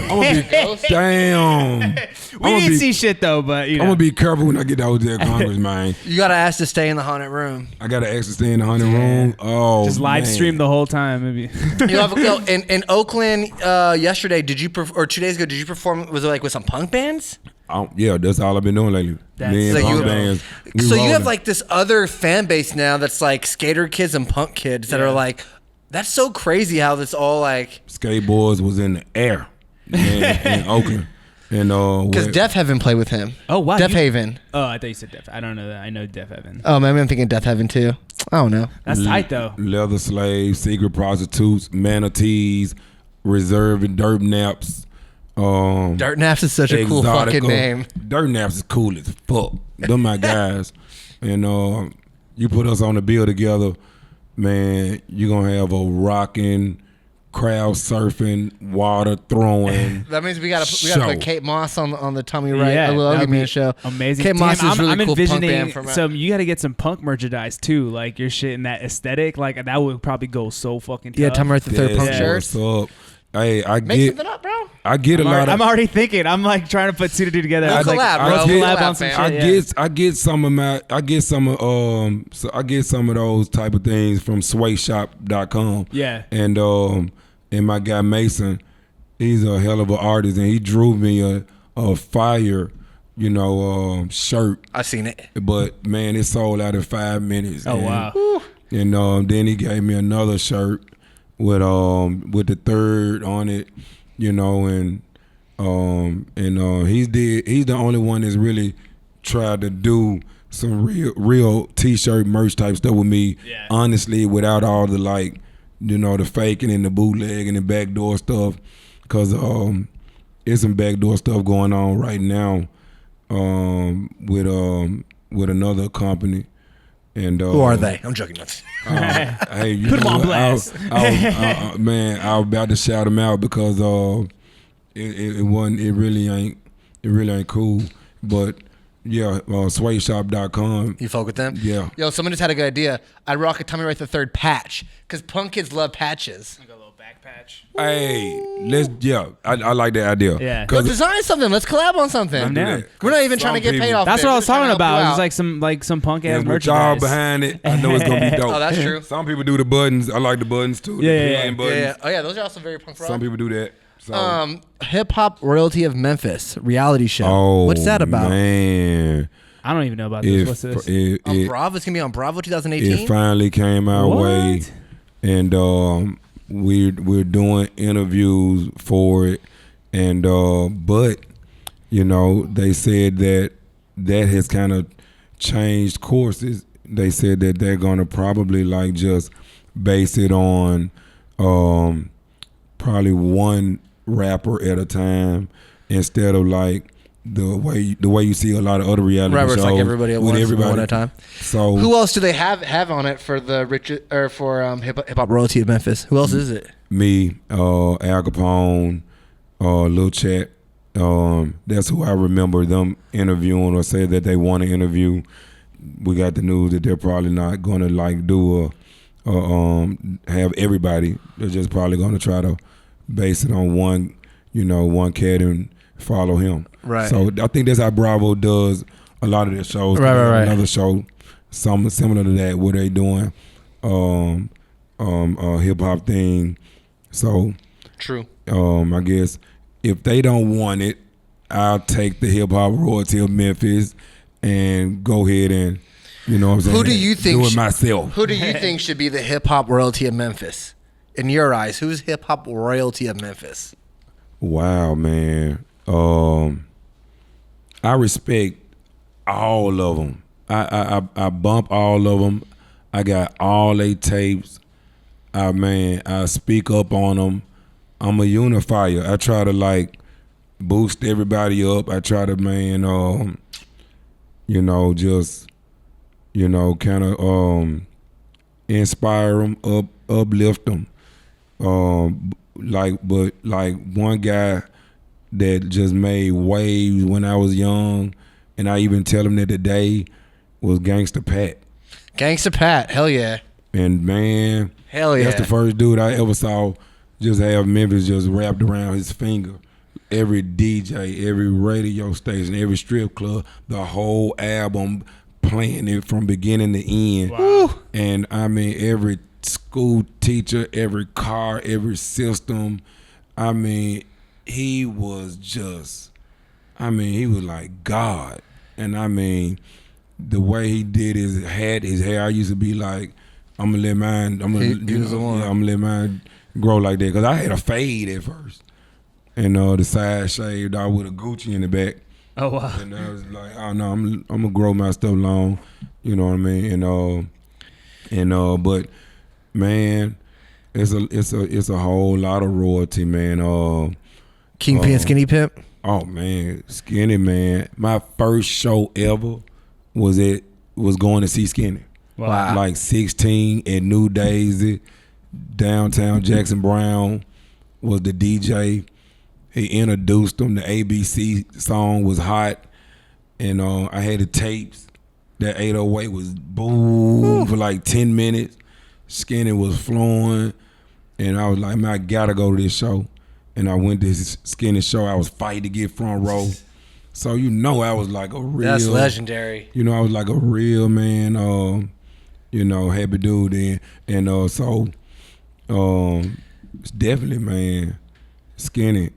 gonna be damn. We didn't see shit though, but you know. I'm gonna be careful when I get to Hotel Congress, man. You gotta ask to stay in the haunted room. I gotta ask to stay in the haunted room. Oh, just live stream the whole time, maybe. In Oakland yesterday, or 2 days ago, did you perform? Was it like with some punk bands? Yeah, that's all I've been doing lately. Me and punk bands. So you have like this other fan base now that's like skater kids and punk kids that are like, that's so crazy how this all like. Skateboards was in the air in Oakland. And because Def Heaven played with him. Oh wow, Def Haven. Oh, I thought you said Def. I don't know that. I know Def Heaven. Oh, maybe I'm thinking Death Heaven too. I don't know. That's tight though. Leather slaves, secret prostitutes, manatees, reserve and dirt naps. Dirt Naps is such a cool fucking name. Dirt Naps is cool as fuck. Them my guys. And you put us on the bill together, man, you're going to have a rocking, crowd surfing, water throwing. That means we got to put Kate Moss on the Tommy Wright, Yeah, a little that'd Ugly Man be show. amazing. Kate Moss is really I'm cool punk envisioning band from some. You got to get some punk merchandise too, like your shit in that aesthetic. Like that would probably go so fucking tough. Yeah, Tommy Wright III punk shirts. What's up? Hey, Make something up, bro. I get I'm already thinking. I'm like trying to put two to two together. We'll collab, bro. Let's collab on some shit. I get some of those type of things from swayshop.com. Yeah. And my guy Mason, he's a hell of an artist, and he drew me a fire, shirt. I seen it. But man, it sold out in 5 minutes. Oh wow. And then he gave me another shirt with the third on it, and he's the only one that's really tried to do some real t-shirt merch type stuff with me. Yeah. Honestly, without all the the faking and the bootleg and the backdoor stuff, because it's some backdoor stuff going on right now with another company. And who are they? I'm joking. Hey, you put them on blast. Man, I was about to shout them out because it really ain't cool. But yeah, swayshop.com. You fuck with them? Yeah. Yo, someone just had a good idea. I'd rock a Tommy Wright III patch because punk kids love patches. Like a little back patch. Hey, I like that idea. Yeah. Go design something. Let's collab on something. I'm down. We're not even trying to get paid off. That's it. what I We're was just trying talking to help you about. It's out. like some punk ass And with y'all merchandise. behind it, I know it's gonna be dope. Oh, that's true. Some people do the buttons. I like the buttons too. Yeah, the yeah, pen buttons. Yeah. Oh yeah, those are also very punk rock. Some people do that. So. Hip Hop Royalty of Memphis reality show. Oh, what's that about? Man. I don't even know about this. What's this? Bravo. It's gonna be on Bravo 2018. It finally came our way, and we're doing interviews for it, and but they said that has kind of changed courses. They said that they're gonna probably just base it on probably one rapper at a time instead of the way you see a lot of other reality shows. It's like everybody at once, one at a time. So who else do they have on it for the Hip Hop Royalty of Memphis? Who else is it? Me, Al Capone, Lil Chat. That's who I remember them interviewing or say that they want to interview. We got the news that they're probably not going to have everybody. They're just probably going to try to base it on one cat and follow him. Right. So I think that's how Bravo does a lot of their shows. Right. Another show, some similar to that, where they doing hip hop thing. So True. I guess if they don't want it, I'll take the Hip Hop Royalty of Memphis and go ahead and what I'm saying. Who do you think do it myself? Who do you think should be the Hip Hop Royalty of Memphis? In your eyes, who's Hip Hop Royalty of Memphis? Wow, man. I respect all of them. I bump all of them. I got all they tapes. I speak up on them. I'm a unifier. I try to boost everybody up. I try to just kind of inspire them, uplift them. But one guy that just made waves when I was young, and I even tell him that today, was Gangsta Pat. Gangsta Pat, hell yeah. And man, hell yeah. That's the first dude I ever saw just have Memphis just wrapped around his finger. Every DJ, every radio station, every strip club, the whole album, playing it from beginning to end. Wow. And I mean, every school teacher, every car, every system. I mean, he was like God. And I mean, the way he did his hair, I used to be like, I'm gonna let mine grow like that. Cause I had a fade at first. And the side shaved out with a Gucci in the back. Oh wow. And I was like, oh no, I'm gonna grow my stuff long. You know what I mean? And And but man, it's a whole lot of royalty, man. Kingpin, Skinny Pimp. Oh man, Skinny, man. My first show ever was going to see Skinny. Wow. Like 16 at New Daisy, downtown Jackson Brown was the DJ. He introduced them. The ABC song was hot. And I had the tapes. That 808 was boom for like 10 minutes. Skinny was flowing. And I was like, man, I gotta go to this show. And I went to this Skinny show. I was fighting to get front row. So I was like a real. That's legendary. I was like a real man. Happy dude then. And so it's definitely, man, Skinny.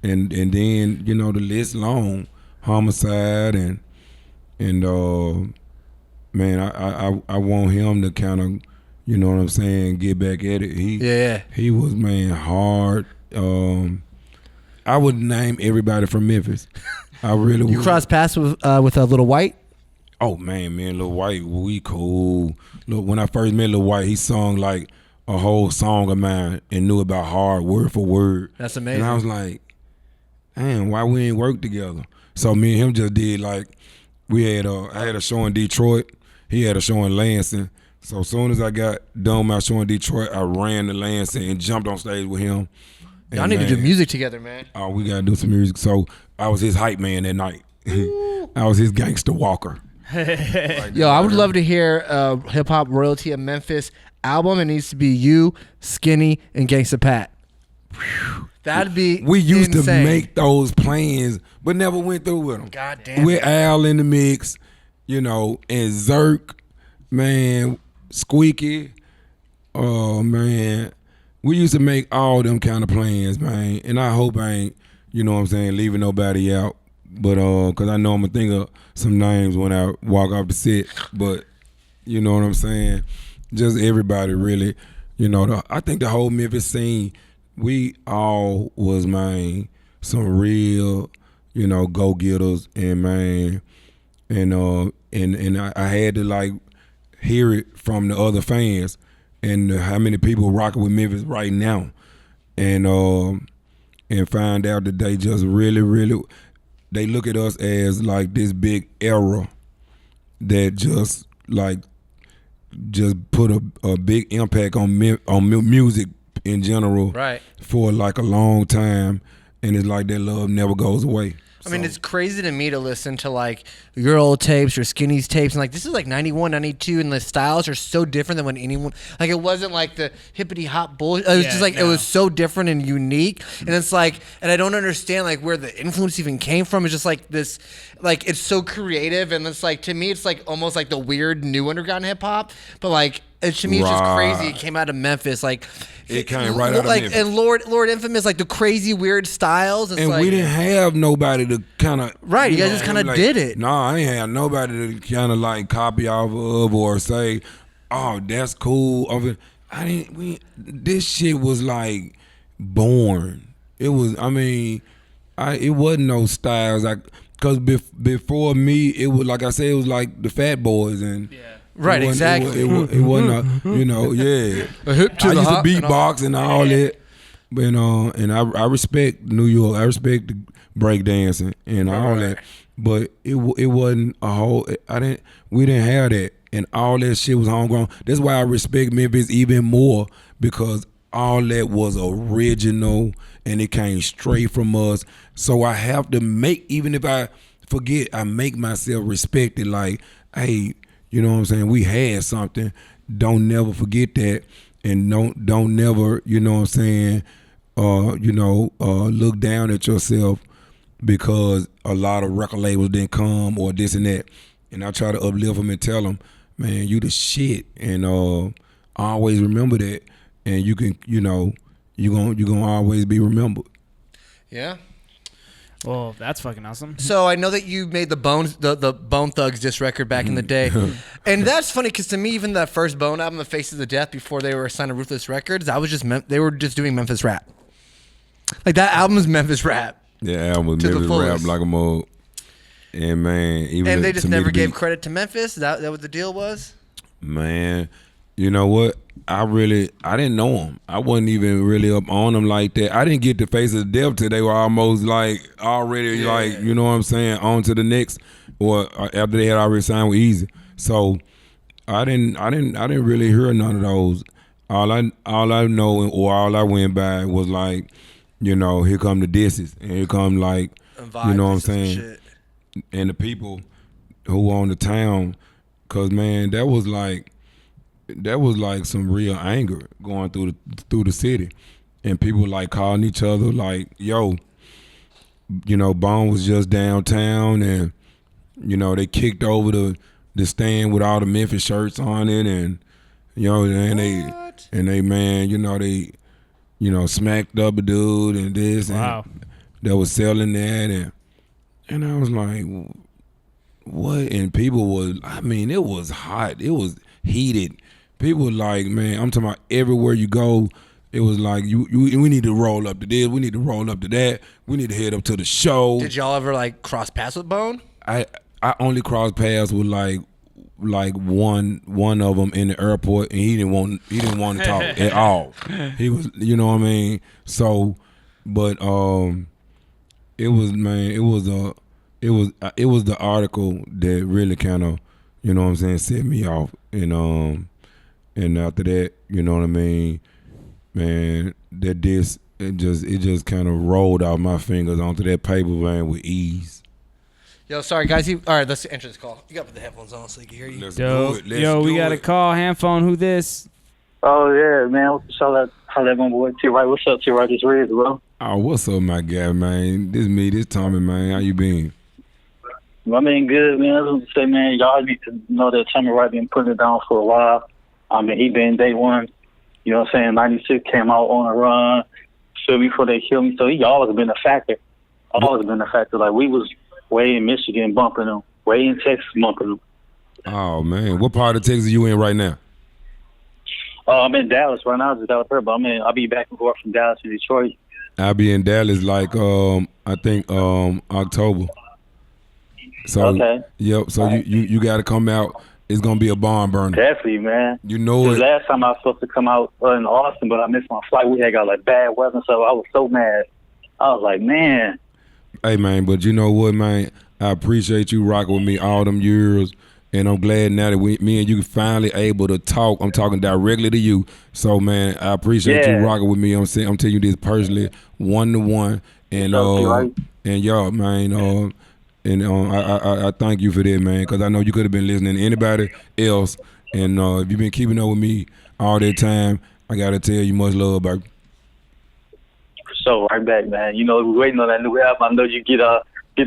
And then, the list long. Homicide and man, I want him to kind of, you know what I'm saying, get back at it. He was, man, hard. I would name everybody from Memphis. I really would. You crossed paths with Lil White? Oh man, Lil White, we cool. Look, when I first met Lil White, he sung like a whole song of mine and knew about hard word for word. That's amazing. And I was like, damn, why we ain't work together? So me and him just did like, I had a show in Detroit. He had a show in Lansing. So as soon as I got done with my show in Detroit, I ran to Lansing and jumped on stage with him. Y'all need to do music together, man. Oh, we got to do some music. So I was his hype man that night. I was his gangster walker. Yo, I would love to hear Hip Hop Royalty of Memphis album. It needs to be you, Skinny, and Gangsta Pat. That'd be We used insane. to make those plans, but never went through with them. God damn. With Al in the mix, and Zerk, man, Squeaky. Oh, man. We used to make all them kind of plans, man. And I hope I ain't, leaving nobody out. But, because I know I'm going to think of some names when I walk off the set. But, you know what I'm saying? Just everybody really, I think the whole Memphis scene, we all was, man, some real, go-getters, and, man, and I had to, like, hear it from the other fans and how many people rocking with Memphis right now, and find out that they just really, really, they look at us as, like, this big era that just put a big impact on music in general, right, for like a long time, and it's like that love never goes away. I mean, it's crazy to me to listen to like your old tapes or Skinny's tapes, and like this is like 91, 92, and the styles are so different than when anyone, like it wasn't like the hippity hop bullshit. It was just like, it was so different and unique, and it's like, and I don't understand like where the influence even came from. It's just like this, like it's so creative, and it's like, to me it's like almost like the weird new underground hip hop, but like to me it's just crazy. It came out of Memphis, like it came right out of Memphis. And Lord Infamous, like the crazy weird styles. It's and like, we didn't have nobody to kind of you guys just kind of did it. No, I ain't had nobody to kind of like copy off of or say, oh, that's cool. This shit was like born. It was. I mean, it wasn't no styles. Because before me, it was like I said, it was like the Fat Boys and. Yeah. Right, exactly. It wasn't, a hip to I the used to hop beatbox and all that, but and I respect New York. I respect the breakdancing and all that, but it wasn't a whole. We didn't have that, and all that shit was homegrown. That's why I respect Memphis even more, because all that was original and it came straight from us. So I have to even if I forget, I make myself respect it. Like, hey. You know what I'm saying? We had something. Don't never forget that, and don't never, you know what I'm saying, look down at yourself because a lot of record labels didn't come or this and that. And I try to uplift them and tell them, man, you the shit, and always remember that, and you can, you're gonna always be remembered. Yeah. Well, that's fucking awesome. So I know that you made the Bone Thugs diss record back in the day, and that's funny because to me, even that first Bone album, The Faces of Death, before they were signed to Ruthless Records, they were just doing Memphis rap. Like that album is Memphis rap. Yeah, album was Memphis rap like a mode. And man, even they just never gave credit to Memphis. That what the deal was. Man, You know what? I didn't know them. I wasn't even really up on them like that. I didn't get the Face of Death till they were almost like already like, you know what I'm saying, on to the next, or after they had already signed with Easy. So I didn't really hear none of those. All I know, or all I went by was like, you know, here come the disses, and here come like, you know what I'm saying, and the people who own the town, cause man, that was like some real anger going through the city, and people like calling each other like, yo, you know, Bone was just downtown, and you know they kicked over the stand with all the Memphis shirts on it, and you know, and they man, you know, they, you know, smacked up a dude and this, and that was selling that, and I was like, what? And people was, I mean, it was hot, it was heated. People like, man, I'm talking about everywhere you go, it was like, we need to roll up to this, we need to roll up to that, we need to head up to the show. Did y'all ever like cross paths with Bone? I only crossed paths with like one of them in the airport, and he didn't want to talk at all. He was, you know what I mean. So, but it was the article that really kind of, you know what I'm saying, set me off, and after that, you know what I mean, man, it just kind of rolled out my fingers onto that paper, man, with ease. Yo, sorry guys. All right, let's enter this call. You got to put the headphones on so they can hear you. Yo, we got a call. Handphone. Who this? Oh yeah, man. What's up, my boy T. Wright? What's up, T. Wright? This Riz, bro. Oh, what's up, my guy, man? This Tommy, man. How you been? I mean, good, man. I was gonna say, man, y'all need to know that Tommy Wright been putting it down for a while. I mean, he been day one. You know what I'm saying? 96 came out on a run. Feel me before they kill me. So he always been a factor. Always been a factor. Like we was way in Michigan bumping him, way in Texas bumping him. Oh man, what part of Texas are you in right now? I'm in Dallas right now. I'm just out there, but I'll be back and forth from Dallas to Detroit. I'll be in Dallas like I think October. So okay. Yep. So you got to come out. It's gonna be a barn burner. Definitely, man. You know it. Last time I was supposed to come out in Austin, but I missed my flight. We had got like bad weather, so I was so mad. I was like, man. Hey man, but you know what, man? I appreciate you rocking with me all them years, and I'm glad now that me and you finally able to talk. I'm talking directly to you, so man, I appreciate you rocking with me. I'm telling you this personally, 1-to-1, and y'all, man, I thank you for that, man, because I know you could have been listening to anybody else, and if you've been keeping up with me all that time, I gotta tell you much love, baby. So right back, man. You know, we're waiting on that new album. I know you get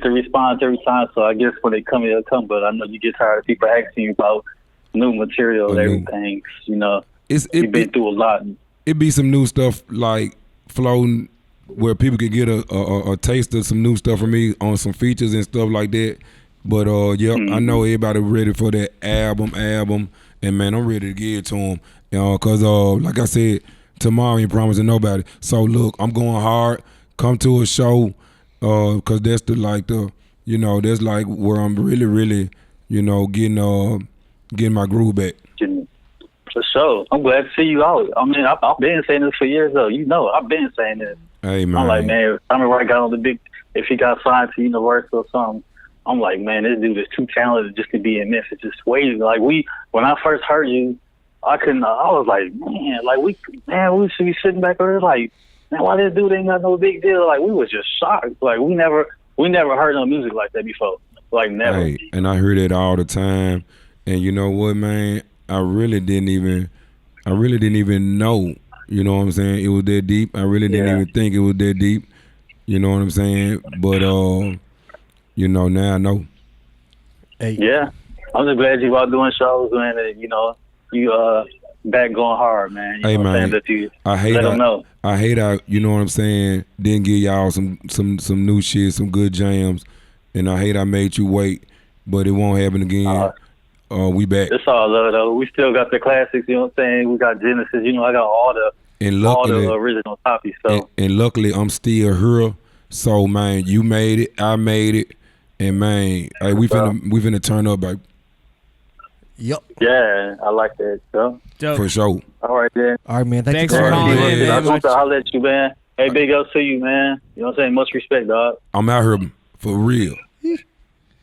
the response every time, so I guess when they come, it'll come. But I know you get tired of people asking you about new material and everything. You know, you've been through a lot. It be some new stuff like floating where people can get a taste of some new stuff from me on some features and stuff like that. But I know everybody ready for that album, and man, I'm ready to get it to them. You know, cause like I said, tomorrow ain't promising nobody. So look, I'm going hard. Come to a show, cause that's that's like where I'm really, you know, getting my groove back. For sure. I'm glad to see you out. I mean, I've been saying this for years though. You know, I've been saying this. Hey man. I'm like, man, I remember I got on the big. If he got signed to Universal or something, I'm like, man, this dude is too talented just to be in Memphis. Just waiting. Like when I first heard you, I was like, man, like we should be sitting back there like, man, why this dude ain't got no big deal? Like we was just shocked. Like we never heard no music like that before. Like never. Hey, and I hear that all the time. And you know what, man? I really didn't even know. You know what I'm saying? It was that deep. I really didn't even think it was that deep. You know what I'm saying? But you know, now I know. Hey. Yeah. I'm just glad you out doing shows, man, and you know, you back going hard, man. You know man, what I'm saying? That you I hate let them know. I hate how, you know what I'm saying, didn't give y'all some new shit, some good jams, and I hate I made you wait, but it won't happen again. We back. It's all love though. We still got the classics, you know what I'm saying? We got Genesis, you know, I got all the original copies. So and luckily I'm still here. So man, you made it, I made it, and man, hey, we finna turn up, baby. Yep. Yeah, I like that. So, Dope. For sure. all right, then. All right, man. Thanks you for calling in, I man. just want to holler at you, man. Hey, big ups to you, man. You know what I'm saying? Much respect, dog. I'm out here for real.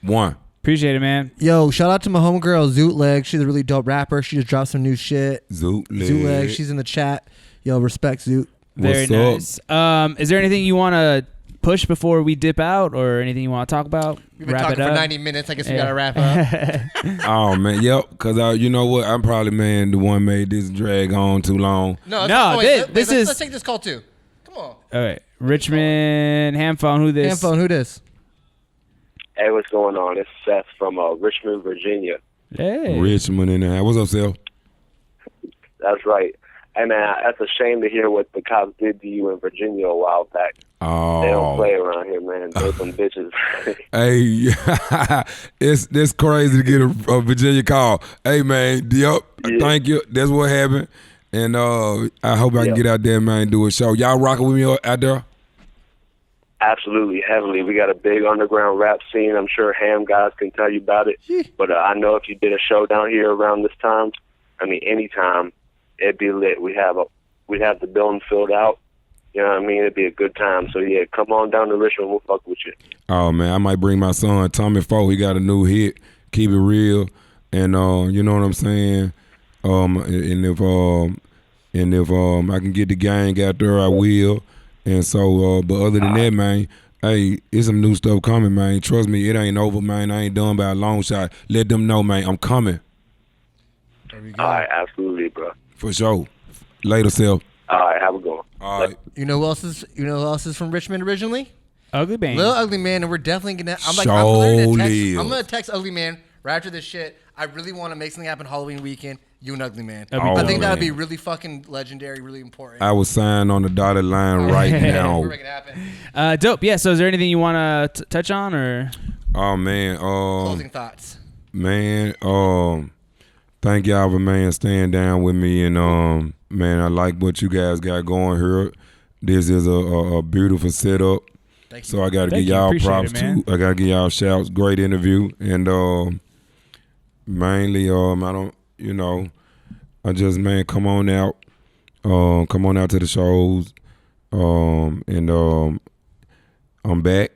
One. Appreciate it, man. Yo, shout out to my homegirl Zootleg. She's a really dope rapper. She just dropped some new shit. Zootleg. She's in the chat. Yo, respect Zoot. Very nice. Is there anything you want to push before we dip out, or anything you want to talk about? We've been talking for 90 minutes. I guess we got to wrap up. Oh, man. Yep. Because, you know what? I'm probably, man, the one made this drag on too long. This is... Let's take this call, too. Come on. All right. Richmond, ham phone, who this? Ham phone, who this? Hey, what's going on? It's Seth from Richmond, Virginia. Hey. Richmond in there. What's up, Seth? That's right. Hey, man, that's a shame to hear what the cops did to you in Virginia a while back. Oh. They don't play around here, man. They're some bitches. Hey, it's crazy to get a Virginia call. Hey, man, thank you. That's what happened. And I hope I can get out there, man, and do a show. Y'all rocking with me out there? Absolutely, heavily. We got a big underground rap scene. I'm sure Ham guys can tell you about it. But I know if you did a show down here around this time, anytime, it'd be lit. We'd have the building filled out. You know what I mean? It'd be a good time. So, yeah, come on down to Richmond. We'll fuck with you. Oh, man, I might bring my son, Tommy Foe. He got a new hit, Keep It Real. And, you know what I'm saying? And if I can get the gang out there, I will. And so, but other than that, man, hey, it's some new stuff coming, man. Trust me, it ain't over, man. I ain't done by a long shot. Let them know, man, I'm coming. There we go. All right, absolutely, bro. For sure. Later, self. All right, have a good one. All right. You know who else is from Richmond originally? Ugly Man. Lil Ugly Man, and we're definitely gonna. I'm gonna text Ugly Man right after this shit. I really want to make something happen Halloween weekend. You and Ugly Man. I think that would be really fucking legendary, really important. I will sign on the dotted line right now. We're making it happen. Dope. Yeah. So, is there anything you want to touch on, or? Oh man. Closing thoughts. Man. Thank y'all for staying down with me, and man, I like what you guys got going here. This is a beautiful setup. Thank you. So I got to give y'all props too. I got to give y'all shouts. Great interview, and mainly I don't. You know, I just, man, come on out to the shows, and I'm back.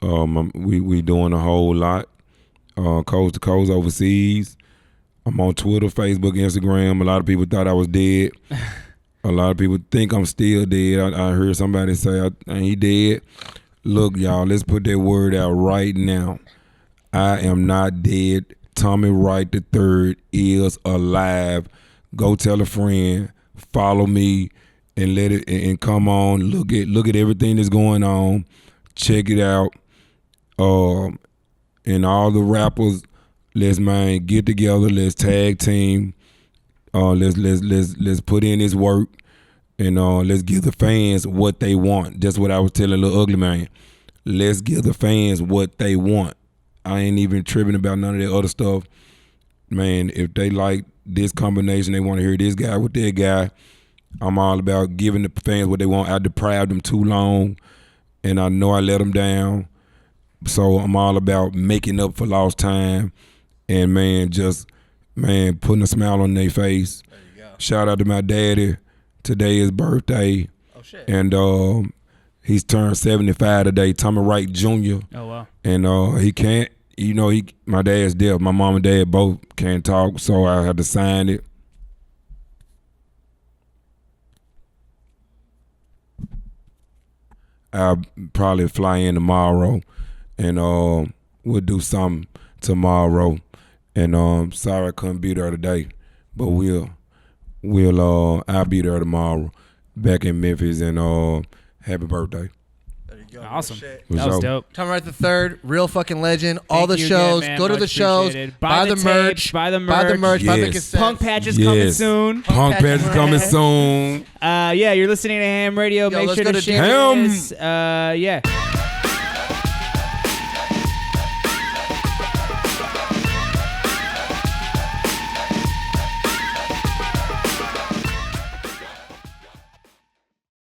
We doing a whole lot, coast to coast, overseas. I'm on Twitter, Facebook, Instagram. A lot of people thought I was dead. A lot of people think I'm still dead. I heard somebody say I ain't dead. Look, y'all, let's put that word out right now. I am not dead. Tommy Wright III is alive. Go tell a friend. Follow me and let it and come on. Look at everything that's going on. Check it out. And all the rappers, let's get together. Let's tag team. Let's put in this work, and let's give the fans what they want. That's what I was telling Lil Ugly Man. Let's give the fans what they want. I ain't even tripping about none of that other stuff. Man, if they like this combination, they want to hear this guy with that guy. I'm all about giving the fans what they want. I deprived them too long, and I know I let them down. So I'm all about making up for lost time, and putting a smile on their face. There you go. Shout out to my daddy. Today is birthday. Oh shit. And he's turned 75 today. Tommy Wright Jr. Oh wow. And he can't. My dad's deaf. My mom and dad both can't talk, so I had to sign it. I'll probably fly in tomorrow, and we'll do something tomorrow. And sorry I couldn't be there today, but I'll be there tomorrow, back in Memphis, and happy birthday. There you go. Awesome. Shit. That was dope. Tommy Wright III, real fucking legend. All Thank the you shows. again, man. Go to Much the shows. appreciated. Buy the merch. Buy the Buy the merch. Buy the Yes. cassettes. Punk patches coming soon. Punk patches coming soon. Yeah, you're listening to Ham Radio. Yo, Make let's sure go to to share Ham. this. Yeah.